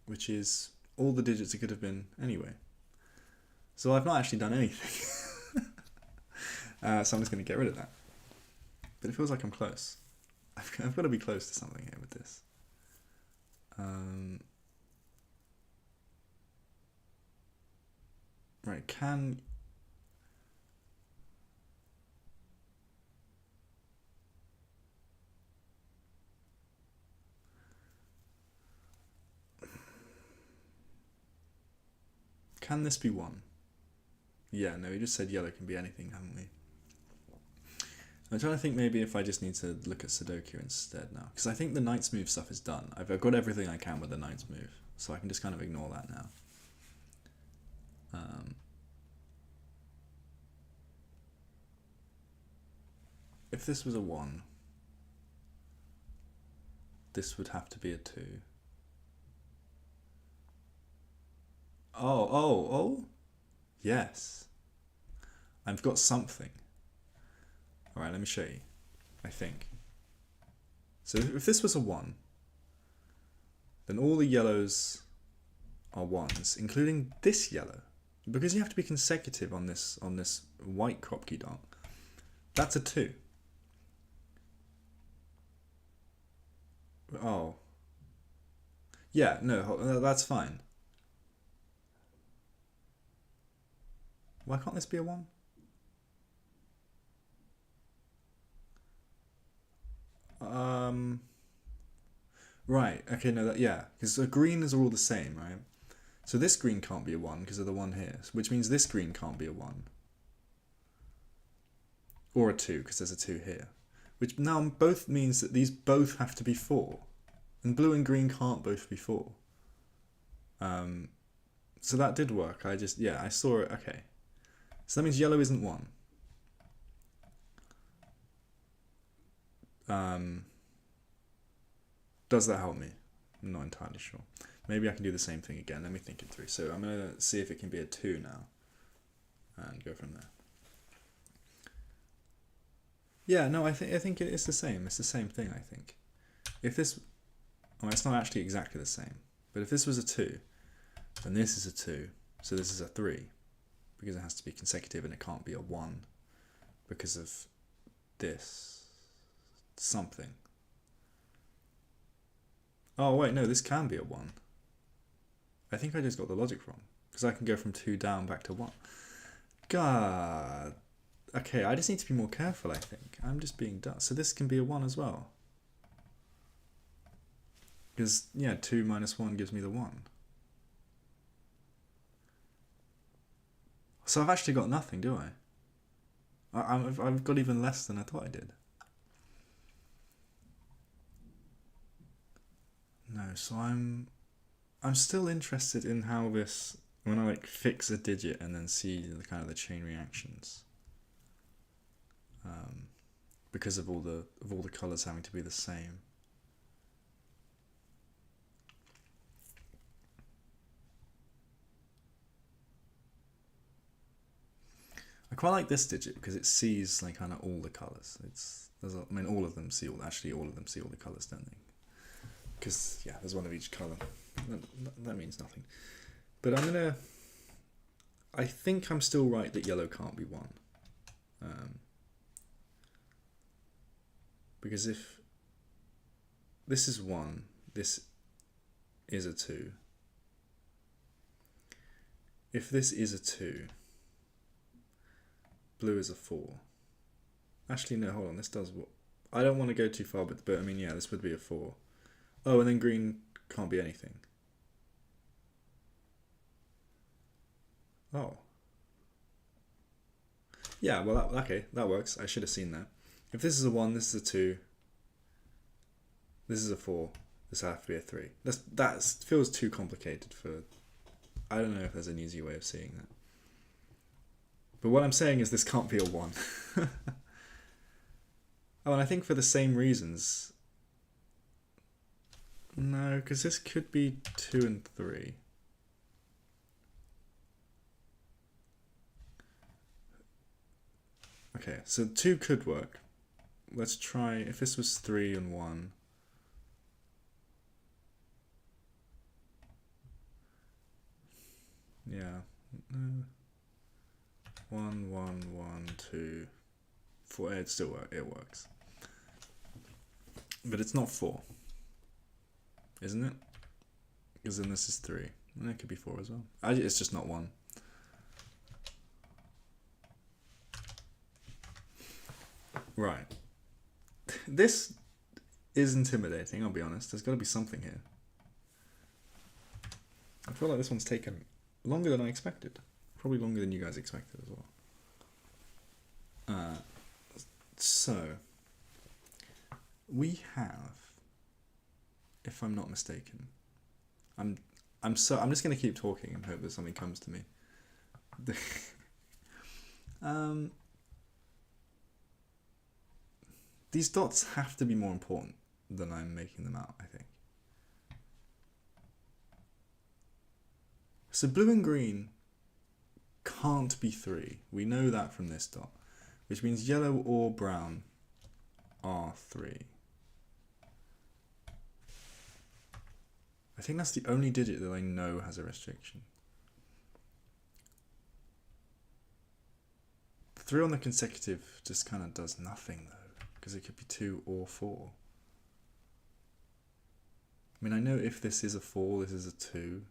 [SPEAKER 1] which is all the digits it could have been anyway. So I've not actually done anything. So I'm just going to get rid of that. But it feels like I'm close. I've got to be close to something here with this. Right, Can this be 1? Yeah, no, we just said yellow can be anything, haven't we? I'm trying to think maybe if I just need to look at Sudoku instead now. Because I think the knight's move stuff is done. I've got everything I can with the knight's move. So I can just kind of ignore that now. If this was a 1, this would have to be a 2. Oh, yes. I've got something. Alright, let me show you, I think. So if this was a 1, then all the yellows are 1s, including this yellow. Because you have to be consecutive on this white crop key dot. That's a 2. Oh. Yeah, no, that's fine. Why can't this be a 1? Right, okay, no, yeah, because the green is all the same, right? So this green can't be a 1 because of the 1 here, which means this green can't be a 1. Or a 2 because there's a 2 here. Which now both means that these both have to be 4. And blue and green can't both be 4. So that did work. I saw it. Okay. So that means yellow isn't 1. Does that help me? I'm not entirely sure. Maybe I can do the same thing again. Let me think it through. So I'm going to see if it can be a 2 now. And go from there. Yeah, no, I think it's the same. It's the same thing, I think. If this... Well, it's not actually exactly the same. But if this was a 2, then this is a 2. So this is a 3. Because it has to be consecutive and it can't be a 1. Because of this. Something. Oh, wait, no, this can be a 1. I think I just got the logic wrong. Because I can go from 2 down back to 1. God. Okay, I just need to be more careful, I think. I'm just being dumb. So this can be a 1 as well. Because, yeah, 2 minus 1 gives me the 1. So I've actually got nothing, do I? I've got even less than I thought I did. No, so I'm still interested in how this, when I like fix a digit and then see the kind of the chain reactions. Because of all the colours having to be the same. I quite like this digit because it sees like kind of all the colours. I mean, all of them see all the colours, don't they? Because yeah, there's one of each colour. That means nothing. But I think I'm still right that yellow can't be 1. Because if this is 1, this is a 2. If this is a 2, blue is a 4. Actually, no, hold on, this does what? I don't want to go too far, but I mean, yeah, this would be a 4. Oh, and then green can't be anything. Oh. Yeah, well, okay, that works. I should have seen that. If this is a 1, this is a 2. This is a 4. This has to be a 3. That feels too complicated for... I don't know if there's an easy way of seeing that. But what I'm saying is this can't be a 1. Oh, and I think for the same reasons... No, because this could be 2 and 3. Okay, so 2 could work. Let's try, if this was 3 and 1. Yeah. 1, 1, 1, 2, 4. It still works. It works. But it's not 4. Isn't it? Because then this is 3. And it could be 4 as well. It's just not 1. Right. This is intimidating, I'll be honest. There's got to be something here. I feel like this one's taken longer than I expected. Probably longer than you guys expected as well. So, we have, if I'm not mistaken, I'm just going to keep talking and hope that something comes to me. These dots have to be more important than I'm making them out, I think. So blue and green can't be 3. We know that from this dot, which means yellow or brown are 3. I think that's the only digit that I know has a restriction. 3 on the consecutive just kind of does nothing though, because it could be 2 or 4. I mean, I know if this is a 4, this is a 2.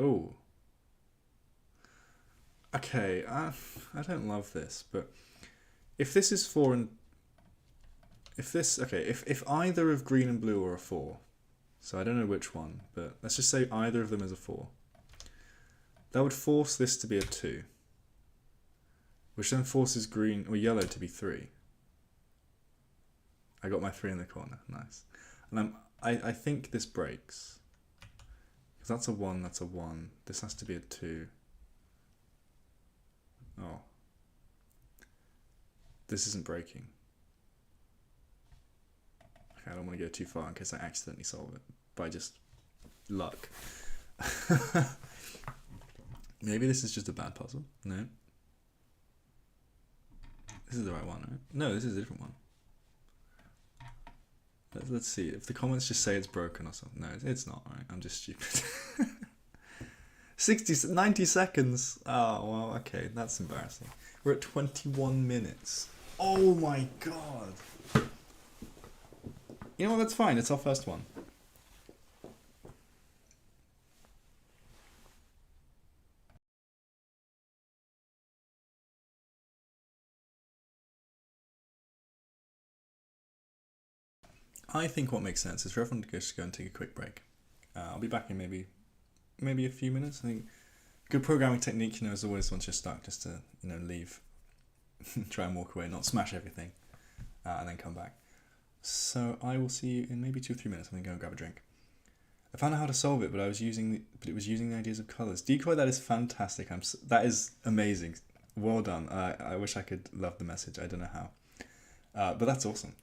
[SPEAKER 1] Oh. Okay, I don't love this, but if this is 4 and... If this... Okay, if either of green and blue are a 4, so I don't know which one, but let's just say either of them is a 4, that would force this to be a 2, which then forces green or yellow to be 3. I got my 3 in the corner, nice. And I think this breaks, because that's a 1, that's a 1, this has to be a 2. Oh. This isn't breaking. Okay, I don't want to go too far in case I accidentally solve it by just luck. Maybe this is just a bad puzzle. No. This is the right one, right? No, this is a different one. Let's see. If the comments just say it's broken or something. No, it's not, right? I'm just stupid. 90 seconds. Oh, well, okay. That's embarrassing. We're at 21 minutes. Oh my god. You know what? That's fine. It's our first one. I think what makes sense is for everyone to just go and take a quick break. I'll be back in maybe a few minutes. I think good programming technique, is always once you're stuck, just to leave, try and walk away, not smash everything, and then come back. So I will see you in maybe 2 or 3 minutes. I'm gonna go and grab a drink. I found out how to solve it, but it was using the ideas of colors. Decoy, that is fantastic. That is amazing. Well done. I wish I could love the message. I don't know how, but that's awesome.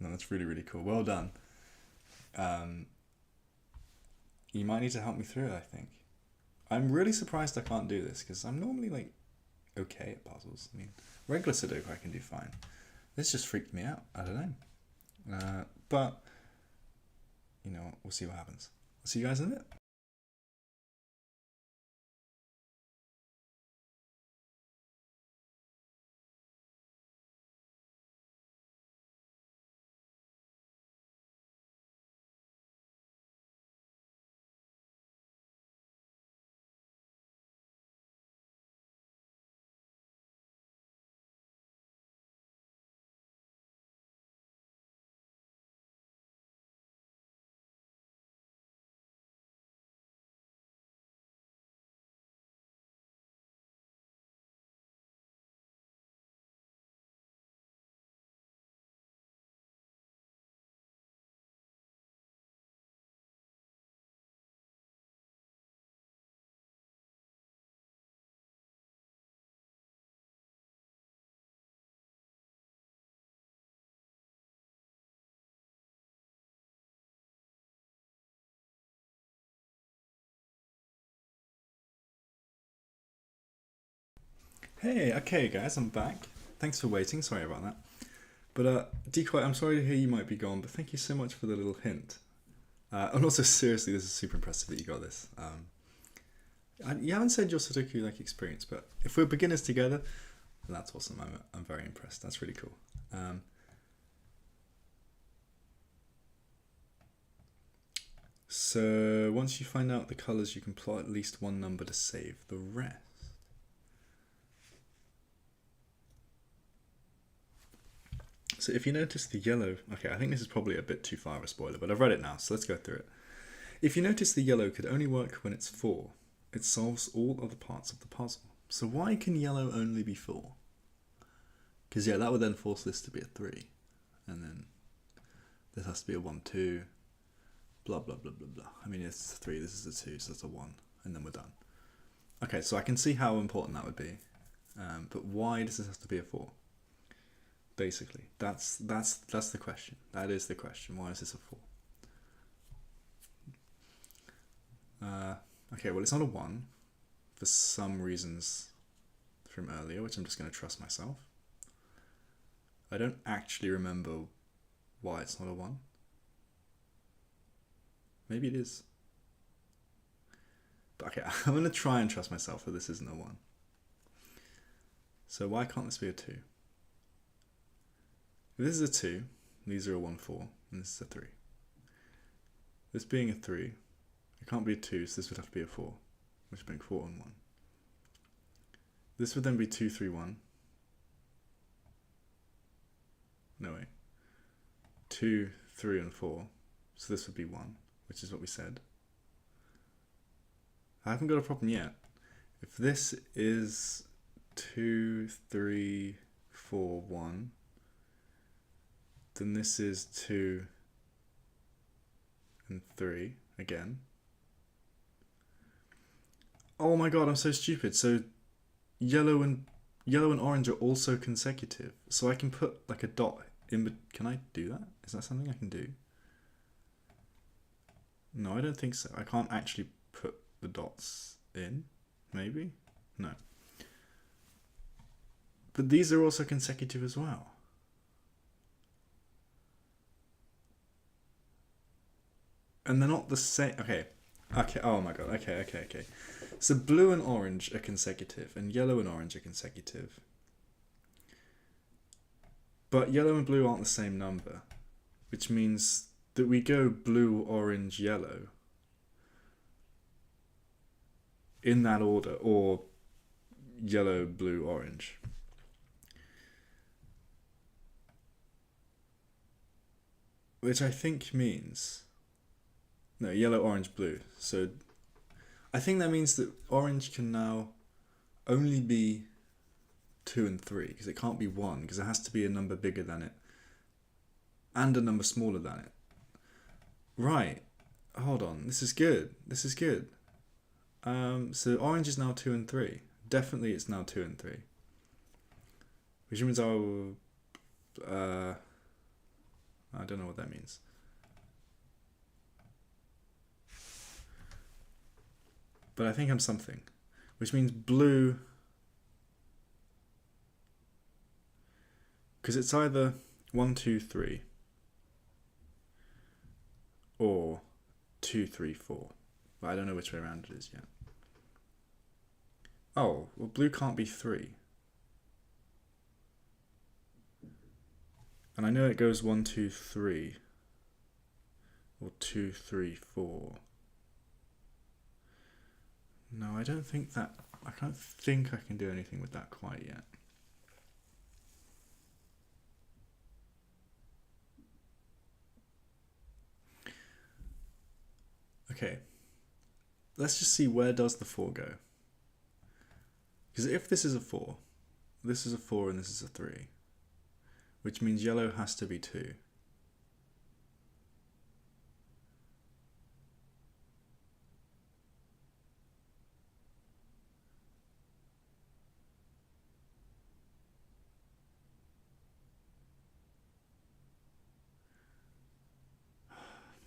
[SPEAKER 1] No, that's really, really cool. Well done. You might need to help me through it, I think. I'm really surprised I can't do this, because I'm normally, okay at puzzles. I mean, regular Sudoku I can do fine. This just freaked me out. I don't know. But, we'll see what happens. I'll see you guys in a bit. Hey, okay guys, I'm back. Thanks for waiting, sorry about that. But Decoy, I'm sorry to hear you might be gone, but thank you so much for the little hint. And also, seriously, this is super impressive that you got this. You haven't said your Sudoku experience, but if we're beginners together, then that's awesome. I'm very impressed. That's really cool. So once you find out the colors, you can plot at least one number to save the rest. So if you notice the yellow, okay, I think this is probably a bit too far of a spoiler, but I've read it now, so let's go through it. If you notice the yellow could only work when it's 4, it solves all other parts of the puzzle. So why can yellow only be 4? Because yeah, that would then force this to be a 3. And then this has to be a 1, 2, blah, blah, blah, blah, blah. I mean, it's 3, this is a 2, so that's a 1, and then we're done. Okay, so I can see how important that would be. But why does this have to be a 4? Basically, that's the question. That is the question. Why is this a 4? Okay, well, it's not a 1 for some reasons from earlier, which I'm just going to trust myself. I don't actually remember why it's not a 1. Maybe it is. But okay, I'm going to try and trust myself that this isn't a 1. So why can't this be a 2? If this is a 2, these are a 1, 4, and this is a 3. This being a 3, It can't be a 2, so this would have to be a 4, which would make 4 and 1. This would then be 2, 3, 1. No way. 2, 3, and 4. So this would be 1, which is what we said. I haven't got a problem yet. If this is 2, 3, 4, 1, then this is 2 and 3 again. Oh my god, I'm so stupid. So yellow and orange are also consecutive. So I can put like a dot in. Can I do that? Is that something I can do? No, I don't think so. I can't actually put the dots in. Maybe? No. But these are also consecutive as well. And they're not the same. Okay. Oh my god. Okay. So blue and orange are consecutive, and yellow and orange are consecutive. But yellow and blue aren't the same number, which means that we go blue, orange, yellow in that order, or yellow, blue, orange. Which I think means... No, yellow, orange, blue. So I think that means that orange can now only be 2 and 3, because it can't be 1, because it has to be a number bigger than it and a number smaller than it. Right. Hold on. This is good. So orange is now 2 and 3. Definitely it's now 2 and 3. Which means I will... I don't know what that means. But I think I'm something. Which means blue... Because it's either 1, 2, 3 or 2, 3, 4. But I don't know which way around it is yet. Oh, well blue can't be 3. And I know it goes 1, 2, 3 or 2, 3, 4. No, I don't think that... I don't think I can do anything with that quite yet. Okay, let's just see where does the 4 go. Because if this is a 4, this is a 4 and this is a 3, which means yellow has to be 2.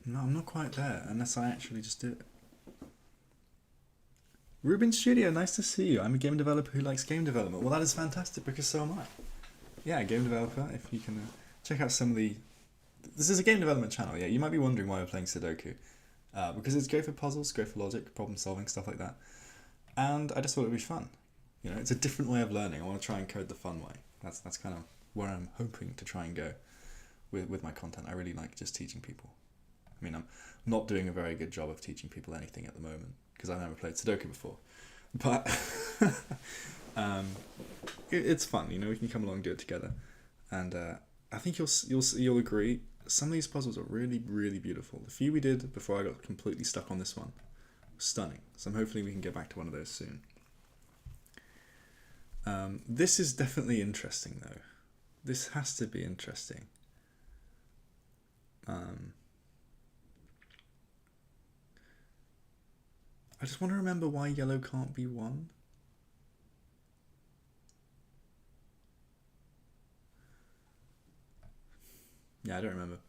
[SPEAKER 1] No, I'm not quite there, unless I actually just do it. Ruben Studio, nice to see you. I'm a game developer who likes game development. Well, that is fantastic, because so am I. Yeah, game developer, if you can check out some of the... This is a game development channel, yeah. You might be wondering why we're playing Sudoku. Because it's great for puzzles, great for logic, problem solving, stuff like that. And I just thought it would be fun. You know, it's a different way of learning. I want to try and code the fun way. That's kind of where I'm hoping to try and go with my content. I really like just teaching people. I mean, I'm not doing a very good job of teaching people anything at the moment, because I've never played Sudoku before. But it's fun, you know. We can come along and do it together, and I think you'll agree. Some of these puzzles are really, really beautiful. The few we did before I got completely stuck on this one was stunning. So hopefully we can get back to one of those soon. This is definitely interesting, though. This has to be interesting. I just want to remember why yellow can't be 1. Yeah, I don't remember.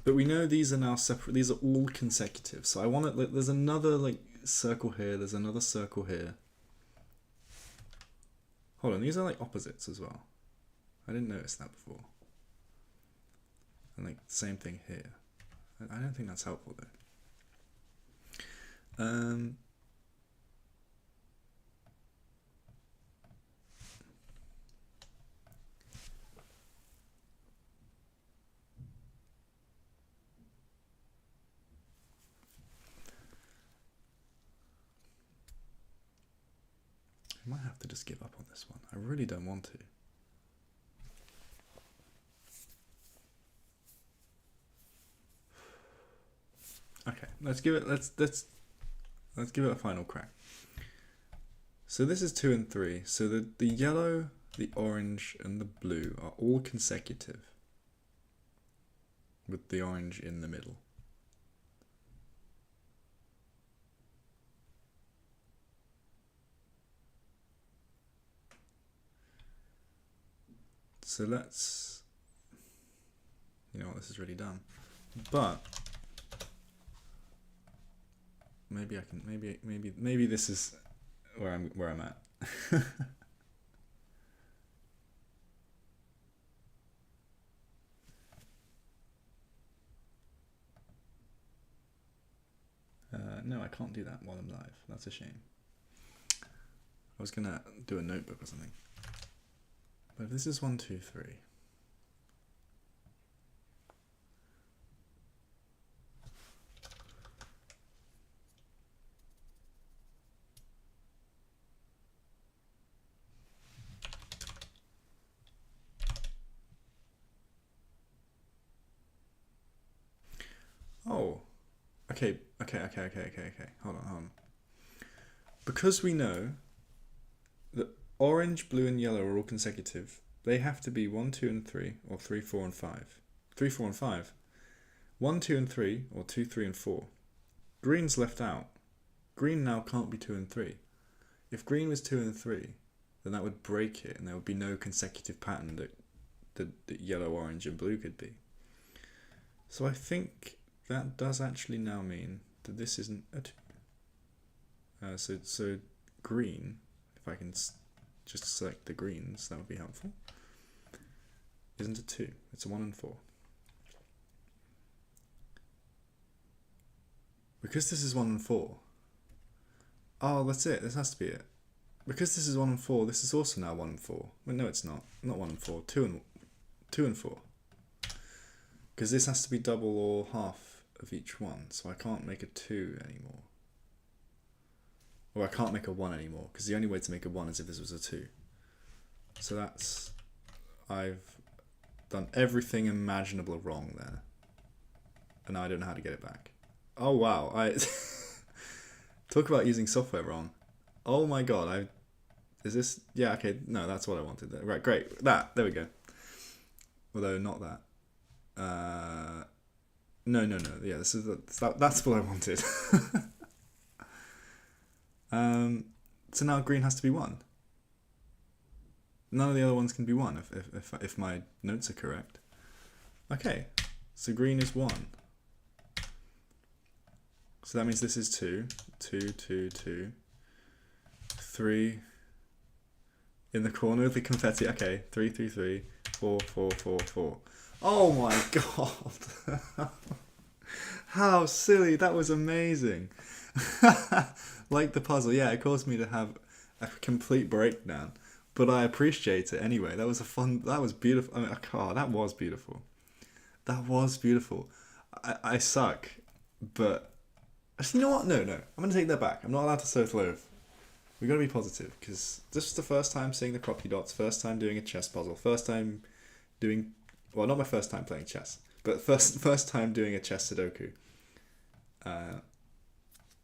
[SPEAKER 1] But we know these are now separate. These are all consecutive. So I want it. Like, there's another like circle here. There's another circle here. Hold on, these are like opposites as well. I didn't notice that before. And like same thing here. I don't think that's helpful though. I might have to just give up on this one. I really don't want to. Okay, let's give it a final crack. So this is 2 and 3. So the yellow, the orange, and the blue are all consecutive, with the orange in the middle. So let's, you know what, this is really dumb, but maybe I can, maybe this is where I'm at. No, I can't do that while I'm live. That's a shame. I was gonna do a notebook or something. But if this is 1, 2, 3. Oh, okay. Hold on. Because we know that orange, blue, and yellow are all consecutive, they have to be 1, 2, and 3, or 3, 4, and 5. 3, 4, and 5. 1, 2, and 3, or 2, 3, and 4. Green's left out. Green now can't be 2 and 3. If green was 2 and 3, then that would break it, and there would be no consecutive pattern that yellow, orange, and blue could be. So I think that does actually now mean that this isn't a 2. So green, if I can just select the greens, that would be helpful, isn't a 2. It's a 1 and 4. Because this is 1 and 4. Oh, that's it. This has to be it. Because this is 1 and 4, this is also now 1 and 4. Well, no, it's not. Not 1 and 4. 2 and 4. Because this has to be double or half of each one, so I can't make a 2 anymore. Or I can't make a 1 anymore, because the only way to make a 1 is if this was a 2. So that's... I've done everything imaginable wrong there. And now I don't know how to get it back. Oh wow, talk about using software wrong. Oh my god, is this... Yeah, okay, no, that's what I wanted there. Right, great. There we go. Although, not that. No. Yeah, that's what I wanted. So now green has to be 1. None of the other ones can be 1 if my notes are correct. Okay, so green is 1. So that means this is 2, 2, 3. In the corner of the confetti. Okay, 3, 4, 4. Oh my god. How silly. That was amazing. Like the puzzle. Yeah, it caused me to have a complete breakdown. But I appreciate it anyway. That was that was beautiful. I mean, that was beautiful. That was beautiful. I suck. But, actually, you know what? No. I'm going to take that back. I'm not allowed to self-loathe. We got to be positive. Because this was the first time seeing the crocky dots. First time doing a chess puzzle. First time doing... Well, not my first time playing chess, but first time doing a chess Sudoku.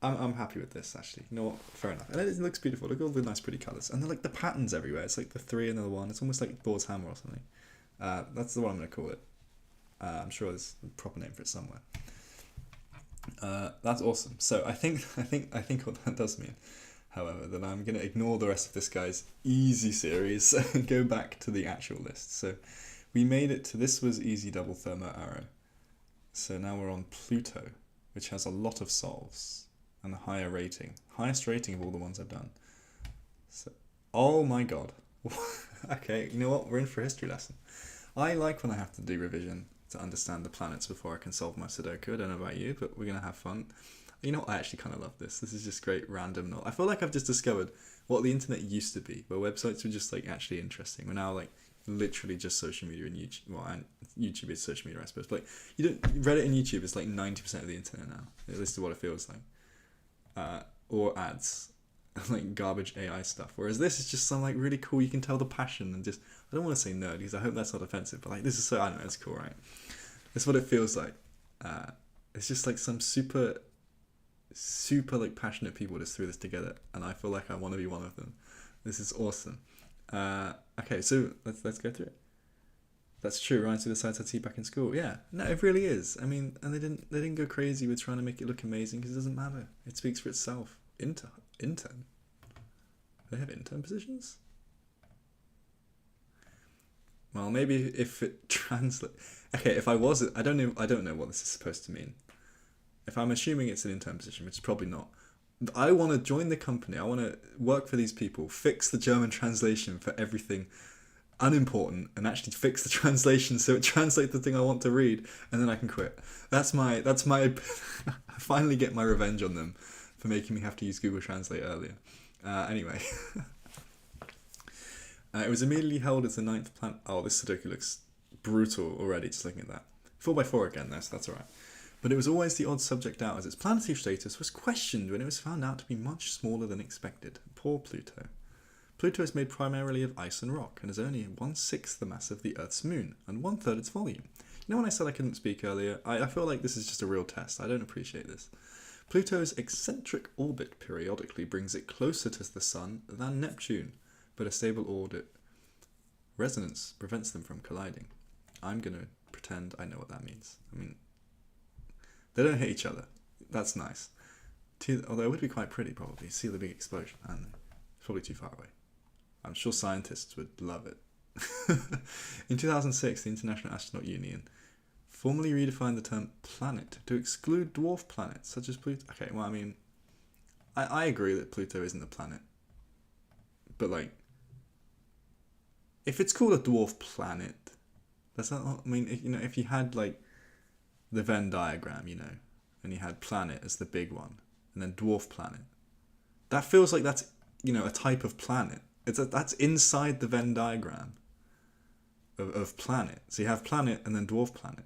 [SPEAKER 1] I'm happy with this, actually. You know what? Fair enough. And it looks beautiful. Look at all the nice, pretty colours. And they're like the patterns everywhere. It's like the 3 and the 1. It's almost like Thor's hammer or something. That's the one I'm going to call it. I'm sure there's a proper name for it somewhere. That's awesome. So I think what that does mean, however, that I'm going to ignore the rest of this guy's easy series and go back to the actual list. So we made it to, this was easy double thermo arrow. So now we're on Pluto, which has a lot of solves and a higher rating. Highest rating of all the ones I've done. So, oh my god. Okay, you know what? We're in for a history lesson. I like when I have to do revision to understand the planets before I can solve my Sudoku. I don't know about you, but we're going to have fun. You know what? I actually kind of love this. This is just great random. I feel like I've just discovered what the internet used to be, where websites were just like actually interesting. We're now like literally just social media and YouTube. Well, and YouTube is social media, I suppose. But like, Reddit and YouTube is like 90% of the internet now. At least what it feels like. Or ads. like garbage AI stuff. Whereas this is just some like really cool. You can tell the passion and just. I don't want to say nerd because I hope that's not offensive, but like this is so. I don't know. It's cool, right? It's what it feels like. It's just like some super like passionate people just threw this together, and I feel like I want to be one of them. This is awesome. Okay, so let's go through it. That's true. Ryan decides to back in school. Yeah, no, it really is. I mean, and they didn't go crazy with trying to make it look amazing because it doesn't matter. It speaks for itself. Intern. They have intern positions. Well, maybe if it translates. Okay, if I was, I don't know what this is supposed to mean. If I'm assuming it's an intern position, which is probably not. I want to join the company. I want to work for these people, fix the German translation for everything unimportant, and actually fix the translation so it translates the thing I want to read, and then I can quit. That's my. I finally get my revenge on them for making me have to use Google Translate earlier. Anyway. It was immediately held as the 9th planet. Oh, this Sudoku looks brutal already, just looking at that. 4x4 again, though, so that's alright. But it was always the odd subject out, as its planetary status was questioned when it was found out to be much smaller than expected. Poor Pluto. Pluto is made primarily of ice and rock, and is only 1/6 the mass of the Earth's moon, and 1/3 its volume. You know when I said I couldn't speak earlier? I feel like this is just a real test. I don't appreciate this. Pluto's eccentric orbit periodically brings it closer to the Sun than Neptune, but a stable orbit resonance prevents them from colliding. I'm going to pretend I know what that means. I mean, they don't hit each other. That's nice. Although it would be quite pretty, probably. See the big explosion. I don't know. It's probably too far away. I'm sure scientists would love it. In 2006, the International Astronaut Union formally redefined the term planet to exclude dwarf planets, such as Pluto. Okay, well, I mean, I agree that Pluto isn't a planet. But, like, if it's called a dwarf planet, that's not. I mean, if you had like the Venn diagram, and you had planet as the big one, and then dwarf planet, that feels like that's a type of planet. That's inside the Venn diagram of planet. So you have planet and then dwarf planet,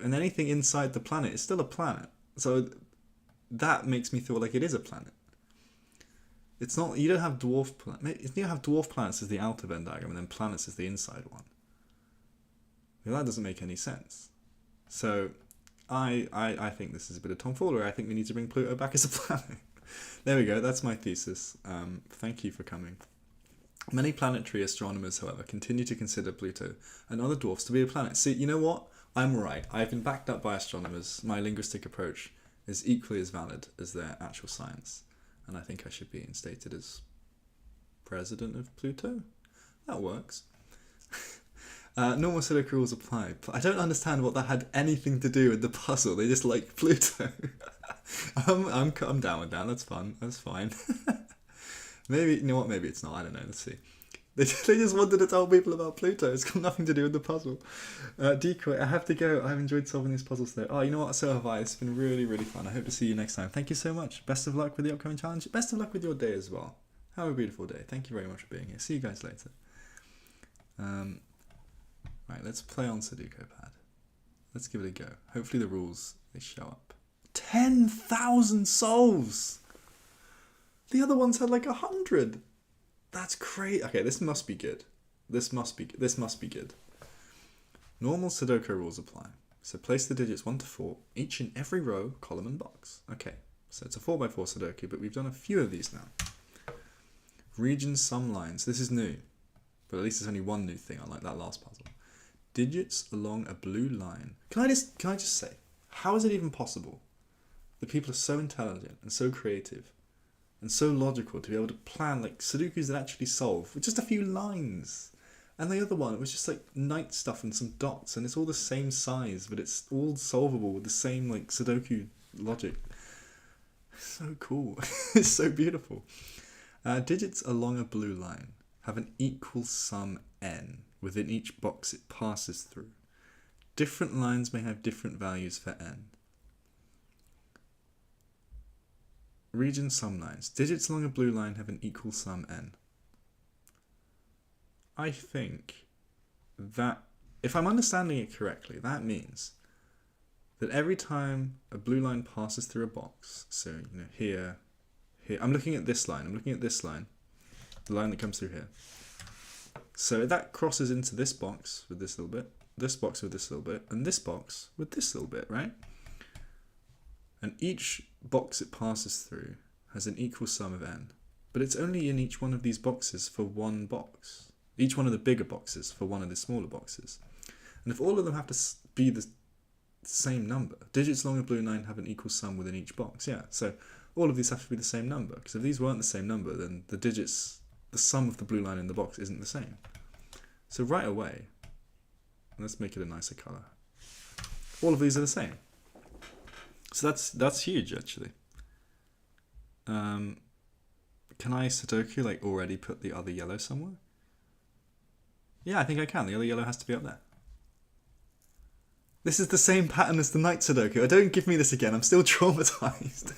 [SPEAKER 1] and anything inside the planet is still a planet. So that makes me feel like it is a planet. It's not. You don't have dwarf planets. You have dwarf planets as the outer Venn diagram, and then planets as the inside one. Well, that doesn't make any sense. So, I think this is a bit of tomfoolery. I think we need to bring Pluto back as a planet. There we go. That's my thesis. Thank you for coming. Many planetary astronomers, however, continue to consider Pluto and other dwarfs to be a planet. See, you know what? I'm right. I've been backed up by astronomers. My linguistic approach is equally as valid as their actual science. And I think I should be instated as president of Pluto. That works. Normal Sudoku rules apply. I don't understand what that had anything to do with the puzzle. They just like Pluto. I'm down with that. That's fun. That's fine. Maybe, you know what? Maybe it's not. I don't know. Let's see. They just wanted to tell people about Pluto. It's got nothing to do with the puzzle. Decoy, I have to go. I've enjoyed solving these puzzles though. Oh, you know what? So have I. It's been really, really fun. I hope to see you next time. Thank you so much. Best of luck with the upcoming challenge. Best of luck with your day as well. Have a beautiful day. Thank you very much for being here. See you guys later. Right, let's play on Sudoku pad. Let's give it a go. Hopefully the rules, they show up. 10,000 solves! The other ones had like 100. That's crazy. Okay, this must be good. This must be good. Normal Sudoku rules apply. So place the digits 1 to 4, each in every row, column and box. Okay, so it's a 4x4 Sudoku, but we've done a few of these now. Region sum lines. This is new. But at least there's only one new thing, unlike that last puzzle. Digits along a blue line. Can I just say, how is it even possible that people are so intelligent and so creative and so logical to be able to plan like Sudokus that actually solve with just a few lines? And the other one, it was just like night stuff and some dots, and it's all the same size, but it's all solvable with the same like Sudoku logic. So cool. It's so beautiful. Digits along a blue line have an equal sum n within each box it passes through. Different lines may have different values for n. Region sum lines. Digits along a blue line have an equal sum n. I think that, if I'm understanding it correctly, that means that every time a blue line passes through a box, so here, here. I'm looking at this line. I'm looking at this line. The line that comes through here. So that crosses into this box with this little bit, this box with this little bit, and this box with this little bit, right? And each box it passes through has an equal sum of n. But it's only in each one of these boxes for one box. Each one of the bigger boxes for one of the smaller boxes. And if all of them have to be the same number, digits along a blue line have an equal sum within each box, yeah. So all of these have to be the same number, because if these weren't the same number, then the digits, the sum of the blue line in the box isn't the same. So right away, let's make it a nicer color. All of these are the same. So that's huge, actually. Can I Sudoku like already put the other yellow somewhere? Yeah, I think I can. The other yellow has to be up there. This is the same pattern as the night Sudoku. Don't give me this again. I'm still traumatized.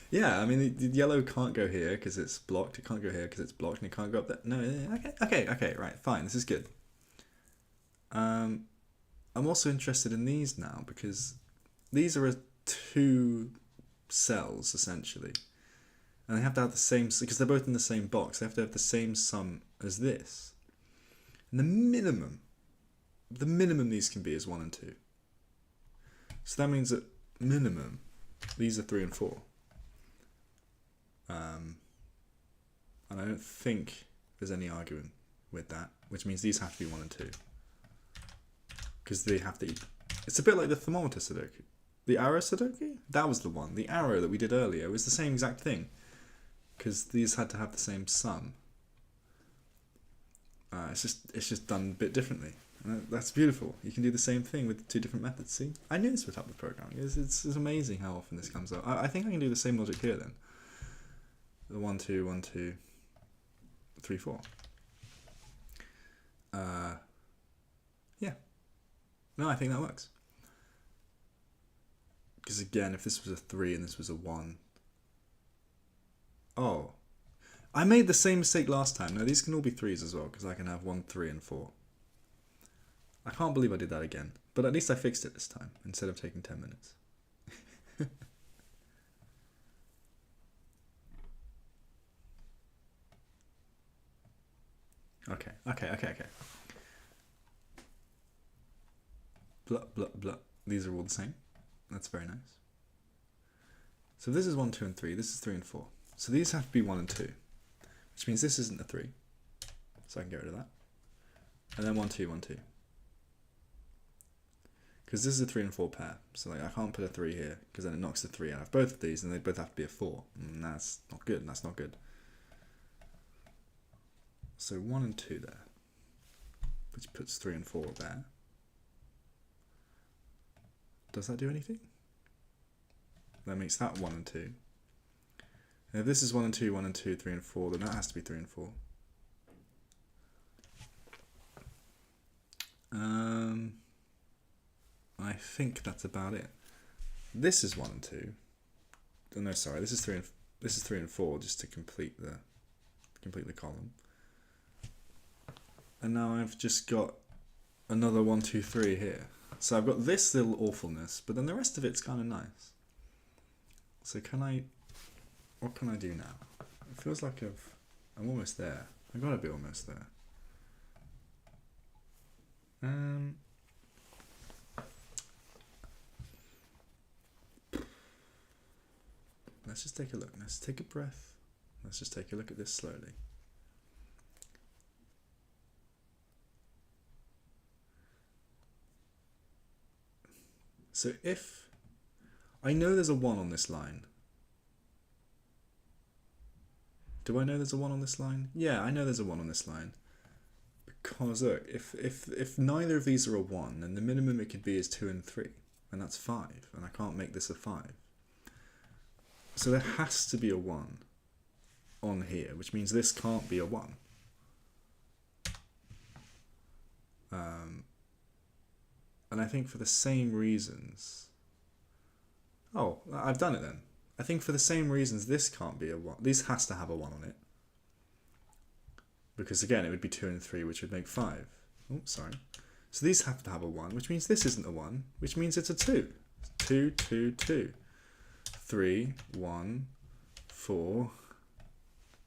[SPEAKER 1] Yeah, I mean, the yellow can't go here because it's blocked. It can't go here because it's blocked, and it can't go up there. No, okay, right, fine. This is good. I'm also interested in these now because these are two cells essentially, and they have to have the same, because they're both in the same box. They have to have the same sum as this, and the minimum these can be is 1 and 2. So that means that minimum these are 3 and 4. And I don't think there's any argument with that, which means these have to be 1 and 2. Because they have to, it's a bit like the thermometer Sudoku. The arrow Sudoku? That was the one. The arrow that we did earlier was the same exact thing. Because these had to have the same sum. It's just done a bit differently. That's beautiful. You can do the same thing with 2 different methods. See? I knew this would help with programming. It's amazing how often this comes up. I think I can do the same logic here then. The 1, 2, 1, 2, 3, 4. Yeah. No, I think that works. Because again, if this was a 3 and this was a 1. Oh. I made the same mistake last time. Now these can all be 3s as well, because I can have 1, 3, and 4. I can't believe I did that again. But at least I fixed it this time, instead of taking 10 minutes. Okay. Blah, blah, blah. These are all the same. That's very nice. So this is 1, 2, and 3. This is 3 and 4. So these have to be 1 and 2. Which means this isn't a 3. So I can get rid of that. And then 1, 2, 1, 2. Because this is a 3 and 4 pair. So like I can't put a 3 here, because then it knocks the 3 out of both of these, and they both have to be a 4. And that's not good. That's not good. So 1 and 2 there. Which puts 3 and 4 there. Does that do anything? That makes that 1 and 2. And if this is 1 and 2, 1 and 2, 3 and 4, then that has to be 3 and 4. I think that's about it. This is 1 and 2. Oh, no, sorry, this is 3 and 4, just to complete the column. And now I've just got another 1, 2, 3 here. So I've got this little awfulness, but then the rest of it's kind of nice. So what can I do now? It feels like I'm almost there. I've got to be almost there. Let's just take a look. Let's take a breath. Let's just take a look at this slowly. So if I know there's a 1 on this line. Do I know there's a 1 on this line? Yeah, I know there's a 1 on this line. Because look, if neither of these are a 1, then the minimum it could be is 2 and 3. And that's 5. And I can't make this a 5. So there has to be a 1 on here, which means this can't be a 1. And I think for the same reasons... Oh, I've done it then. I think for the same reasons this can't be a 1. This has to have a 1 on it. Because again, it would be 2 and 3, which would make 5. Oh, sorry. So these have to have a 1, which means this isn't a 1, which means it's a 2. 2, 2, 2. 3, 1, 4,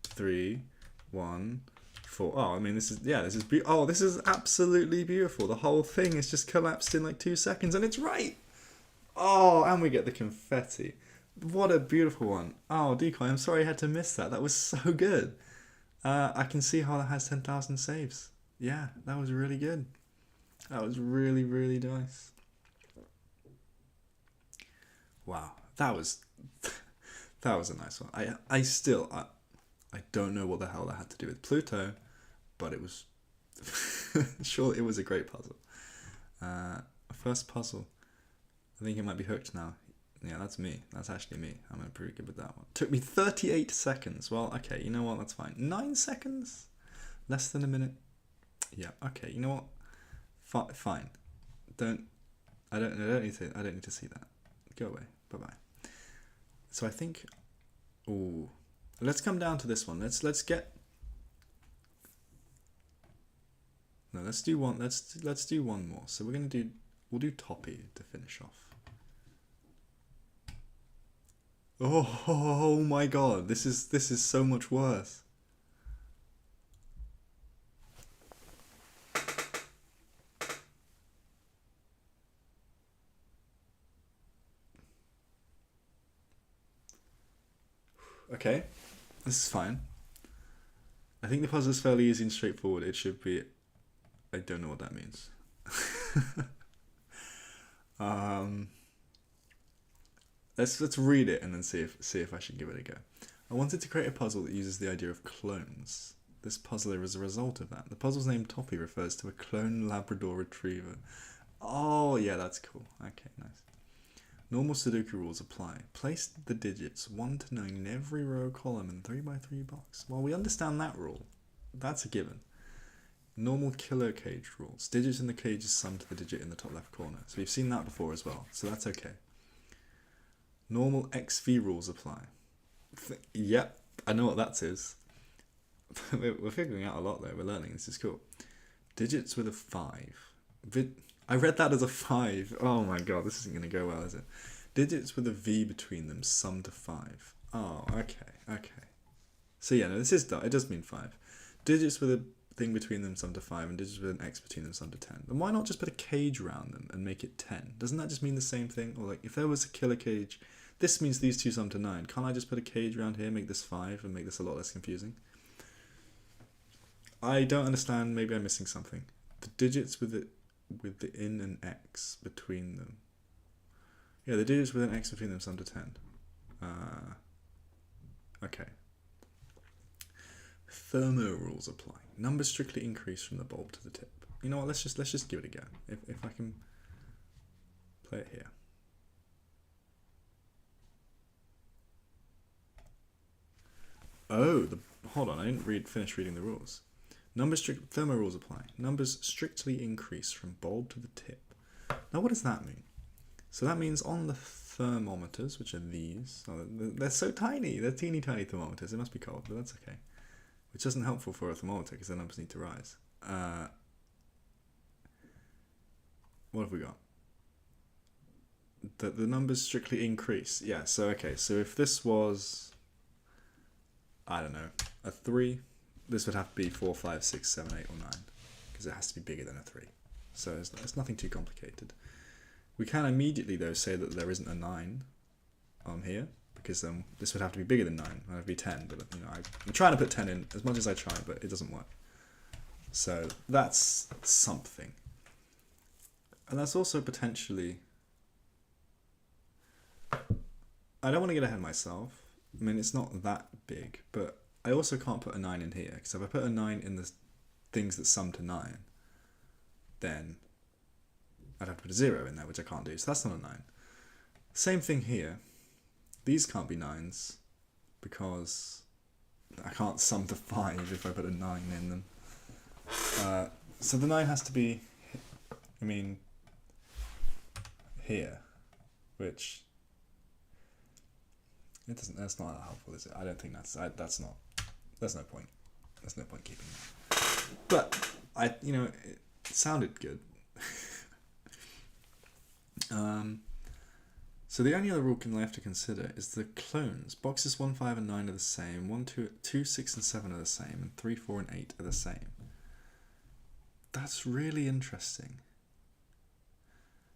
[SPEAKER 1] 3, 1, 4. Oh, I mean, this is this is absolutely beautiful. The whole thing is just collapsed in like 2 seconds, and it's right. Oh, and we get the confetti. What a beautiful one. Oh, Decoy, I'm sorry I had to miss that. That was so good. I can see how that has 10,000 saves. Yeah, that was really good. That was really, really nice. Wow, that was a nice one. I don't know what the hell that had to do with Pluto, but it was sure it was a great puzzle. First puzzle. I think it might be hooked now. Yeah, that's me. That's actually me. I'm pretty good with that one. Took me 38 seconds. Well, okay, you know what? That's fine. 9 seconds? Less than a minute? Yeah, okay, you know what? Fine. I don't need to see that. Go away. Bye-bye. So I think, let's come down to this one. Let's do one more. So we'll do Toppy to finish off. Oh my god, this is so much worse. Okay, this is fine. I think the puzzle is fairly easy and straightforward. It should be. I don't know what that means. Let's read it and then see if I should give it a go. I wanted to create a puzzle that uses the idea of clones. This puzzle is a result of that. The puzzle's name Toppy refers to a clone Labrador Retriever. Oh yeah, that's cool. Okay, nice. Normal Sudoku rules apply. Place the digits 1 to 9 in every row column in 3x3 box. Well, we understand that rule. That's a given. Normal killer cage rules. Digits in the cage is summed to the digit in the top left corner. So we've seen that before as well. So that's okay. Normal XV rules apply. Yep, I know what that is. We're figuring out a lot though. We're learning. This is cool. Digits with a 5. I read that as a 5. Oh my god, this isn't going to go well, is it? Digits with a V between them sum to 5. Oh, okay. So yeah, no, this is it does mean 5. Digits with a thing between them sum to 5, and digits with an X between them sum to 10. Then why not just put a cage around them and make it 10? Doesn't that just mean the same thing? Or like, if there was a killer cage, this means these two sum to 9. Can't I just put a cage around here, make this 5, and make this a lot less confusing? I don't understand. Maybe I'm missing something. The digits with the in and X between them. Yeah, the digits with an X between them sum to 10. Okay. Thermo rules apply. Numbers strictly increase from the bulb to the tip. You know what? Let's just give it a go. If I can play it here. Oh, hold on. I didn't finish reading the rules. Thermo rules apply. Numbers strictly increase from bulb to the tip. Now, what does that mean? So that means on the thermometers, which are these, they're so tiny. They're teeny tiny thermometers. It must be cold, but that's okay. Which isn't helpful for a thermometer because the numbers need to rise. What have we got? The numbers strictly increase. Yeah, so okay. So if this was, I don't know, a 3, this would have to be 4, 5, 6, 7, 8, or 9. Because it has to be bigger than a 3. So it's nothing too complicated. We can immediately, though, say that there isn't a 9 on here. Because this would have to be bigger than 9. It would have to be 10. But you know, I'm trying to put 10 in as much as I try, but it doesn't work. So that's something. And that's also potentially... I don't want to get ahead of myself. I mean, it's not that big, but I also can't put a 9 in here. Because if I put a 9 in the things that sum to 9, then I'd have to put a 0 in there, which I can't do. So that's not a 9. Same thing here. These can't be 9s because I can't sum to 5 if I put a 9 in them. So the 9 has to be, I mean, here, which it doesn't. That's not that helpful, is it? I don't think that's no point. There's no point keeping that. But it So the only other rule we have to consider is the clones. Boxes 1, 5 and 9 are the same, 1, 2, 6 and 7 are the same, and 3, 4 and 8 are the same. That's really interesting.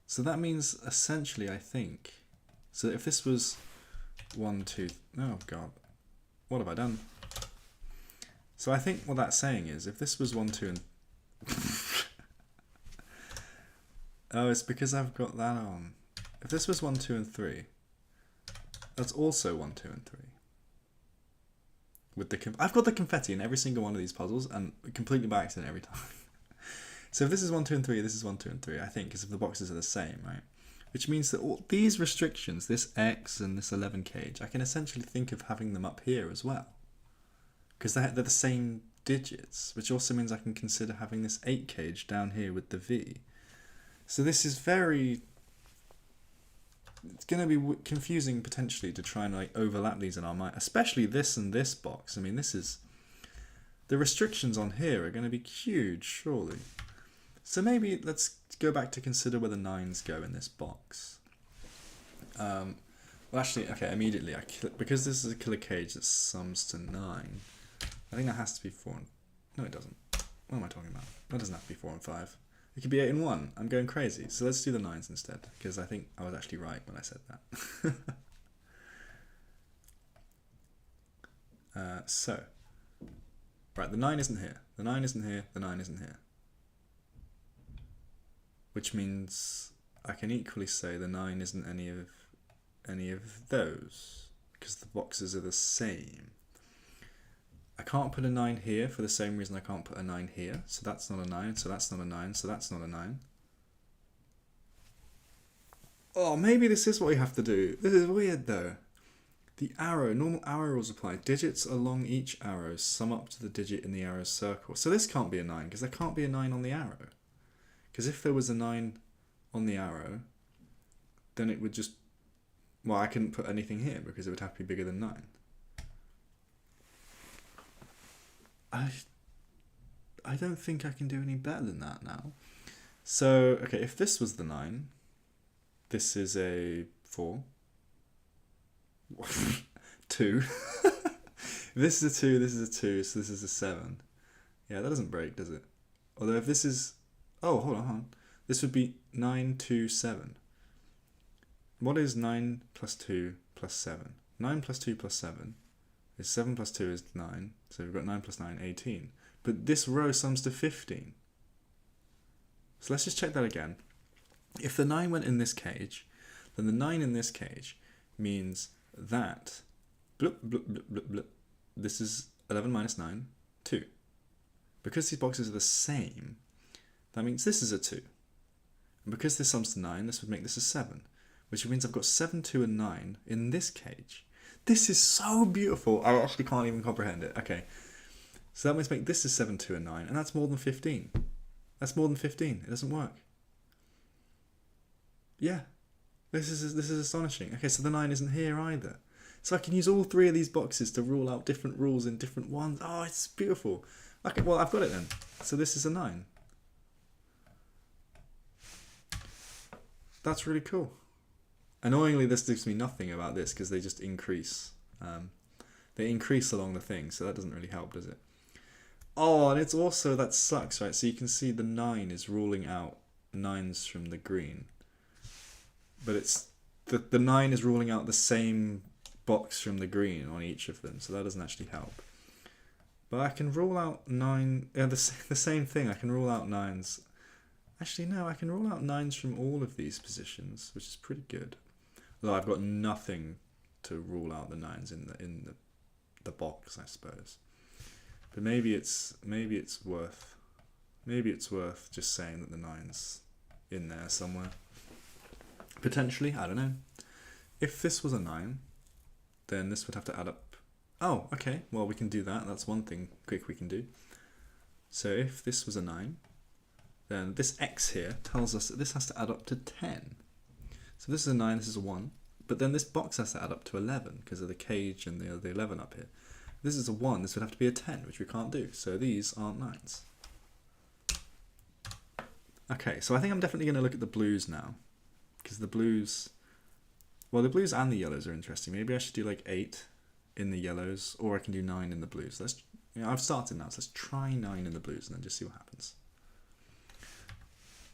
[SPEAKER 1] So that means essentially, I think, so if this was 1, 2, oh god, what have I done? So I think what that's saying is, if this was 1, 2 and oh, it's because I've got that on. If this was 1, 2 and 3, that's also 1, 2 and 3. With the I've got the confetti in every single one of these puzzles, and completely by accident every time. So if this is 1, 2 and 3, this is 1, 2 and 3, I think, because if the boxes are the same, right? Which means that all these restrictions, this X and this 11 cage, I can essentially think of having them up here as well. Because they're the same digits, which also means I can consider having this 8 cage down here with the V. So this is very... It's going to be confusing potentially to try and like overlap these in our mind, especially this and this box. I mean, this is... The restrictions on here are going to be huge, surely. So maybe let's go back to consider where the 9s go in this box. Well, actually, okay, immediately, because this is a killer cage that sums to 9, I think that has to be 4 and... No, it doesn't. What am I talking about? That doesn't have to be 4 and 5. It could be 8 and 1. I'm going crazy. So let's do the 9s instead, because I think I was actually right when I said that. So, right, the 9 isn't here. The 9 isn't here. The 9 isn't here. Which means I can equally say the 9 isn't any of those, because the boxes are the same. I can't put a 9 here for the same reason I can't put a 9 here. So that's not a 9, so that's not a 9, so that's not a 9. Oh, maybe this is what we have to do. This is weird though. The arrow, normal arrow rules apply. Digits along each arrow sum up to the digit in the arrow's circle. So this can't be a 9, because there can't be a 9 on the arrow. Because if there was a 9 on the arrow, then it would just... Well, I couldn't put anything here because it would have to be bigger than 9. I don't think I can do any better than that now. So, okay, if this was the 9, this is a 4. 2. This is a 2, this is a 2, so this is a 7. Yeah, that doesn't break, does it? Although if this is... Oh, hold on. This would be 9, 2, 7. What is 9 plus 2 plus 7? 9 plus 2 plus 7 is 7 plus 2 is 9. So we've got 9 plus 9, 18. But this row sums to 15. So let's just check that again. If the 9 went in this cage, then the 9 in this cage means that bloop, bloop, bloop, bloop, bloop, this is 11 minus 9, 2. Because these boxes are the same, that means this is a 2. And because this sums to 9, this would make this a 7. Which means I've got 7, 2 and 9 in this cage. This is so beautiful. I actually can't even comprehend it. Okay. So that means make this is 7, 2 and 9. And that's more than 15. That's more than 15. It doesn't work. Yeah. This is astonishing. Okay, so the 9 isn't here either. So I can use all 3 of these boxes to rule out different rules in different ones. Oh, it's beautiful. Okay, well, I've got it then. So this is a 9. That's really cool. Annoyingly, this gives me nothing about this because they just increase. They increase along the thing, so that doesn't really help, does it? Oh, and it's also, that sucks, right? So you can see the 9 is ruling out 9s from the green. But it's the 9 is ruling out the same box from the green on each of them, so that doesn't actually help. But I can rule out 9, the same thing, I can rule out 9s. Actually, no, I can rule out 9s from all of these positions, which is pretty good. Although I've got nothing to rule out the 9s in the box, I suppose. But maybe it's worth just saying that the 9's in there somewhere. Potentially, I don't know. If this was a 9, then this would have to add up. Oh, okay, well we can do that. That's one thing quick we can do. So if this was a 9, then this x here tells us that this has to add up to 10. So this is a 9, this is a 1. But then this box has to add up to 11 because of the cage and the 11 up here. This is a 1, this would have to be a 10, which we can't do. So these aren't 9s. Okay, so I think I'm definitely going to look at the blues now. Because the blues Well, the blues and the yellows are interesting. Maybe I should do like 8 in the yellows, or I can do 9 in the blues. Let's, I've started now, so let's try 9 in the blues and then just see what happens.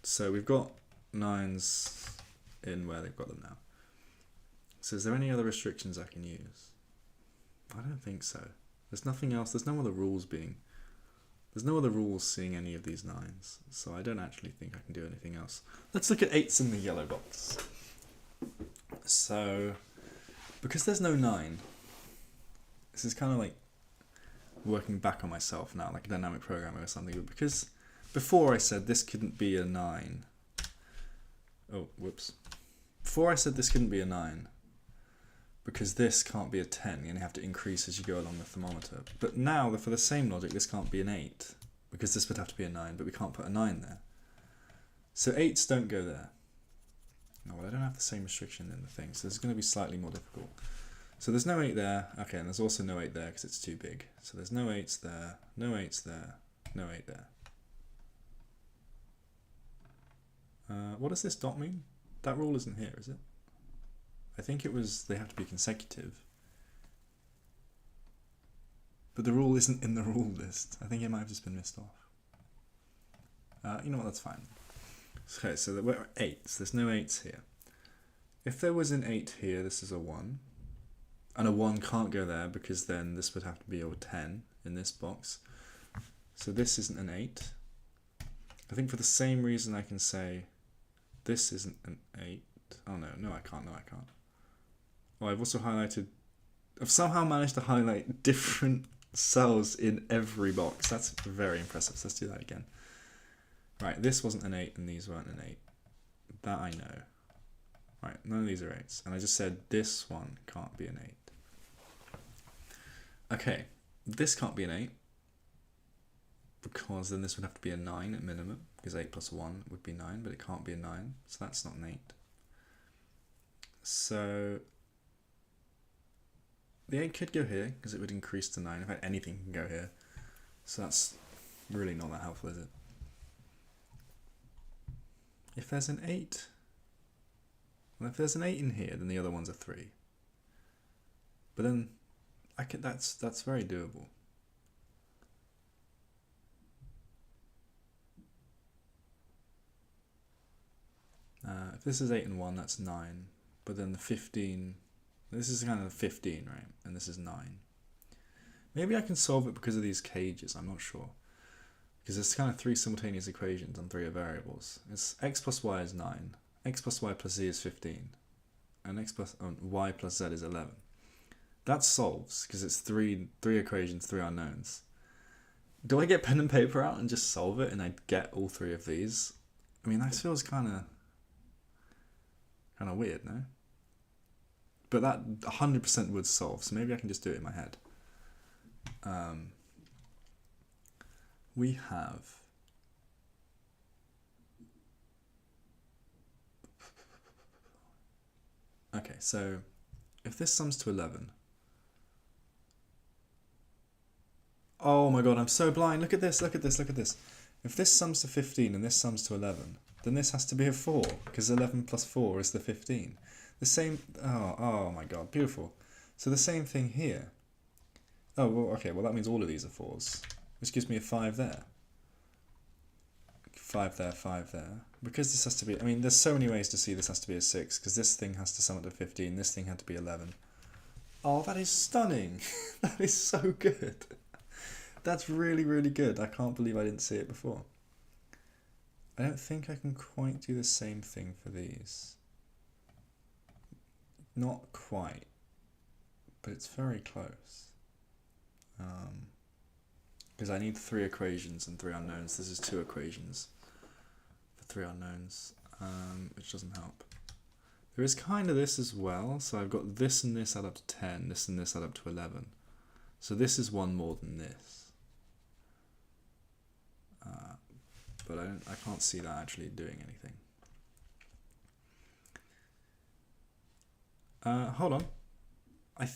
[SPEAKER 1] So we've got 9s in where they've got them now. So is there any other restrictions I can use? I don't think so. There's nothing else. There's no other rules seeing any of these 9s. So I don't actually think I can do anything else. Let's look at 8s in the yellow box. So, because there's no 9, this is kind of like working back on myself now, like a dynamic programmer or something. But because before I said this couldn't be a 9. Oh, whoops. Before I said this couldn't be a 9. Because this can't be a 10, you only have to increase as you go along the thermometer. But now, for the same logic, this can't be an 8, because this would have to be a 9, but we can't put a 9 there. So 8s don't go there. No, well, I don't have the same restriction in the thing, so this is going to be slightly more difficult. So there's no 8 there, okay, and there's also no 8 there because it's too big. So there's no 8s there, no 8s there, no 8 there. What does this dot mean? That rule isn't here, is it? I think it was, they have to be consecutive. But the rule isn't in the rule list. I think it might have just been missed off. You know what, that's fine. Okay, so we're at 8s. There's no 8s here. If there was an 8 here, this is a 1. And a 1 can't go there because then this would have to be a 10 in this box. So this isn't an 8. I think for the same reason I can say this isn't an 8. Oh no, I can't. Oh, I've also highlighted, I've somehow managed to highlight different cells in every box. That's very impressive. So let's do that again. Right, this wasn't an 8 and these weren't an 8. That I know. Right, none of these are 8s. And I just said this one can't be an 8. Okay, this can't be an 8. Because then this would have to be a 9 at minimum. Because 8 plus 1 would be 9, but it can't be a 9. So that's not an 8. So the 8 could go here because it would increase to 9. In fact, anything can go here. So that's really not that helpful, is it? If there's an 8, well, if there's an 8 in here, then the other one's a 3. But then I could, that's very doable. If this is 8 and 1, that's 9. But then the 15, this is kind of 15, right? And this is 9. Maybe I can solve it because of these cages, I'm not sure. Because there's kind of 3 simultaneous equations on 3 variables. It's x plus y is 9, x plus y plus z is 15, and x plus y plus z is 11. That solves, because it's three equations, 3 unknowns. Do I get pen and paper out and just solve it and I get all 3 of these? I mean, that feels kind of weird, no? But that 100% would solve, so maybe I can just do it in my head. We have okay, so if this sums to 11, oh my god, I'm so blind, look at this. If this sums to 15 and this sums to 11, then this has to be a 4, because 11 plus 4 is the 15. The same, oh my god, beautiful. So the same thing here. Oh, well, okay, well that means all of these are 4s, which gives me a 5 there. 5 there, 5 there. Because this has to be, I mean, there's so many ways to see this has to be a 6, because this thing has to sum up to 15, this thing had to be 11. Oh, that is stunning. That is so good. That's really, really good. I can't believe I didn't see it before. I don't think I can quite do the same thing for these. Not quite, but it's very close. Because I need 3 equations and 3 unknowns. This is 2 equations for 3 unknowns, which doesn't help. There is kind of this as well. So I've got this and this add up to 10, this and this add up to 11. So this is 1 more than this. But I can't see that actually doing anything. Hold on. I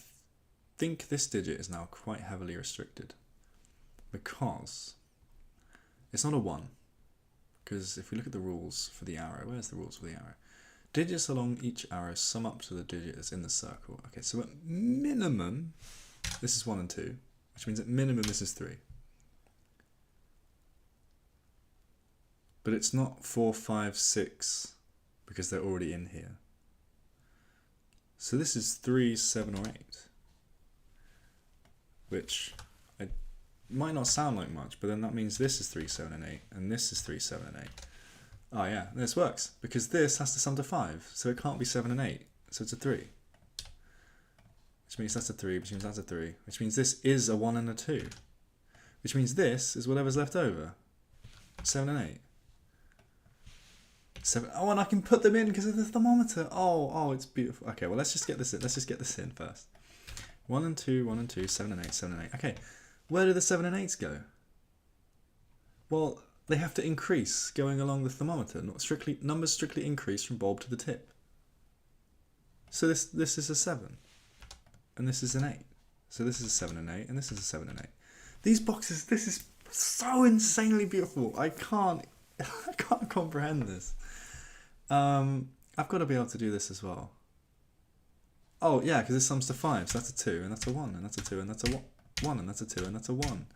[SPEAKER 1] think this digit is now quite heavily restricted. Because it's not a 1. Because if we look at the rules for the arrow, where's the rules for the arrow? Digits along each arrow sum up to the digits in the circle. Okay, so at minimum, this is 1 and 2, which means at minimum this is 3. But it's not 4, 5, 6, because they're already in here. So this is 3, 7, or 8. Which might not sound like much, but then that means this is 3, 7, and 8, and this is 3, 7, and 8. Oh yeah, this works, because this has to sum to 5, so it can't be 7 and 8, so it's a 3. Which means that's a 3, which means that's a 3, which means this is a 1 and a 2. Which means this is whatever's left over. 7 and 8. 7. Oh, and I can put them in because of the thermometer. Oh, it's beautiful. Okay, well let's just get this in. Let's just get this in first. 1 and 2, 1 and 2, 7 and 8, 7 and 8. Okay, where do the 7 and 8s go? Well, they have to increase going along the thermometer. Numbers strictly increase from bulb to the tip. So this is a 7. And this is an 8. So this is a 7 and 8, and this is a 7 and 8. These boxes, this is so insanely beautiful. I can't comprehend this. I've got to be able to do this as well. Oh yeah, because this sums to 5, so that's a 2, and that's a 1, and that's a 2, and that's a 1, and that's a 2, and that's a 1.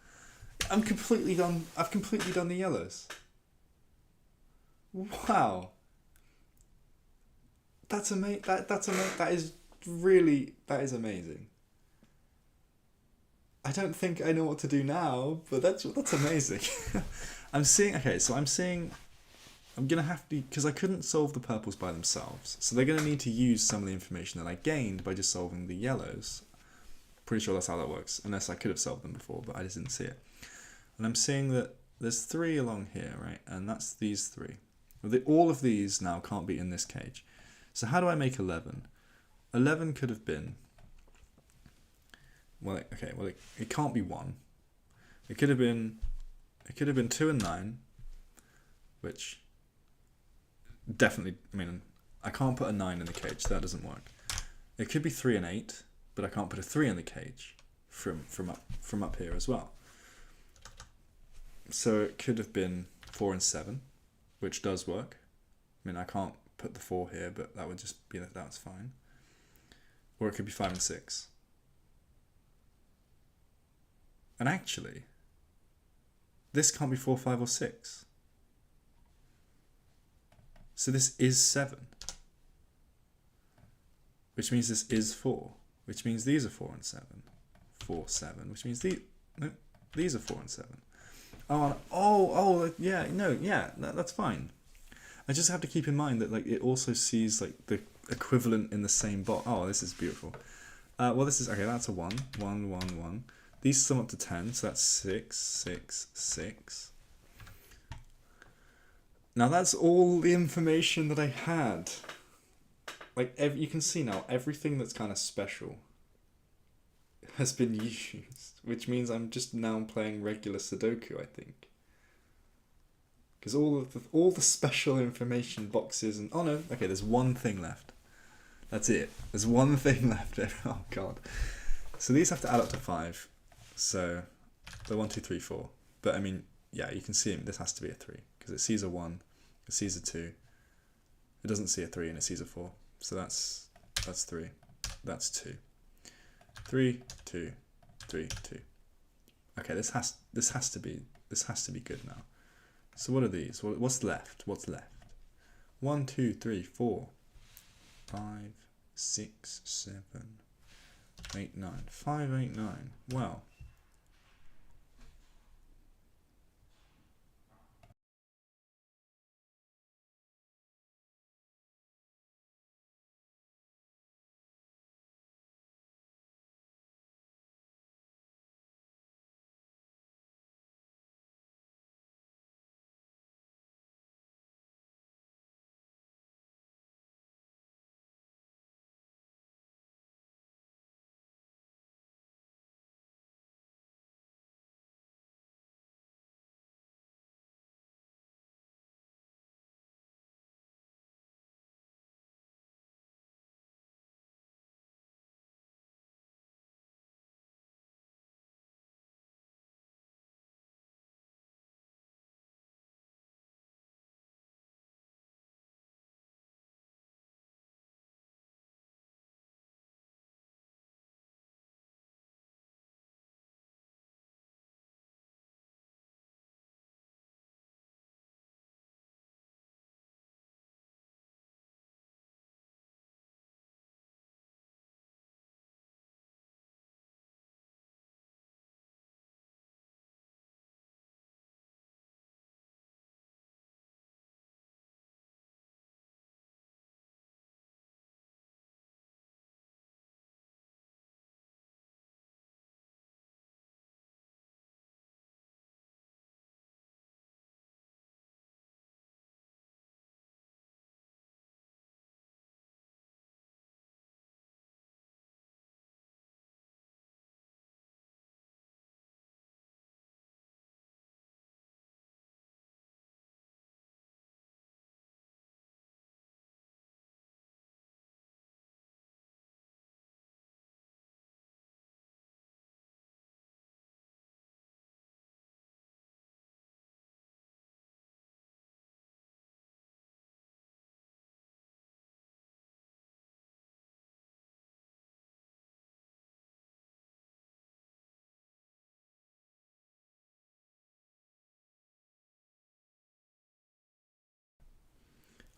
[SPEAKER 1] I'm completely done. I've completely done the yellows. Wow. That's amazing. That is amazing. I don't think I know what to do now, but that's amazing. I'm gonna have to, because I couldn't solve the purples by themselves, so they're gonna need to use some of the information that I gained by just solving the yellows. Pretty sure that's how that works, unless I could have solved them before, but I just didn't see it. And I'm seeing that there's 3 along here, right? And that's these 3. All of these now can't be in this cage. So how do I make 11? 11 could have been, it can't be 1. It could have been 2 and 9, which definitely, I can't put a 9 in the cage, so that doesn't work. It could be 3 and 8, but I can't put a 3 in the cage from up here as well. So it could have been 4 and 7, which does work. I can't put the 4 here, but that would just be that's fine. Or it could be 5 and 6. And actually, this can't be 4, 5, or 6. So this is 7. Which means this is 4. Which means these are 4 and 7. 4, 7. Which means these are 4 and 7. That's fine. I just have to keep in mind that it also sees the equivalent in the same box. Oh, this is beautiful. This is okay. That's a 1, 1, 1, 1. These sum up to 10, so that's 6, 6, 6. Now that's all the information that I had. You can see now everything that's kind of special has been used, which means I'm just now playing regular Sudoku, I think. Because all the special information boxes and there's one thing left. That's it. There's one thing left. Oh god. So these have to add up to 5. So the 1, 2, 3, 4. But you can see this has to be a 3 because it sees a 1, it sees a 2. It doesn't see a 3 and it sees a 4. So that's 3. That's 2. 3, 2, 3, 2. Okay, this has to be good now. So what are these? What's left? 1, 2, 3, 4, 5, 6, 7, 8, 9. 5, 8, 9. Wow.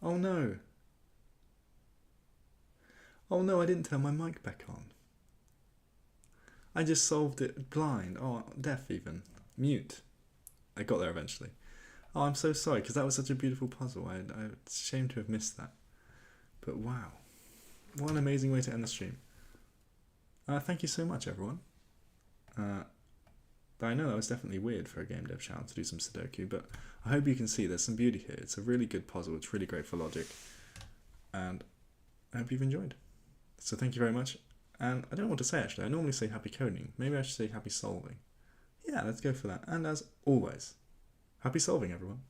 [SPEAKER 1] Oh no. Oh no, I didn't turn my mic back on. I just solved it blind. Oh, deaf even. Mute. I got there eventually. Oh, I'm so sorry, because that was such a beautiful puzzle. It's a shame to have missed that. But wow. What an amazing way to end the stream. Thank you so much, everyone. But I know that was definitely weird for a game dev channel to do some Sudoku, but I hope you can see there's some beauty here. It's a really good puzzle. It's really great for logic. And I hope you've enjoyed. So thank you very much. And I don't know what to say, actually. I normally say happy coding. Maybe I should say happy solving. Yeah, let's go for that. And as always, happy solving, everyone.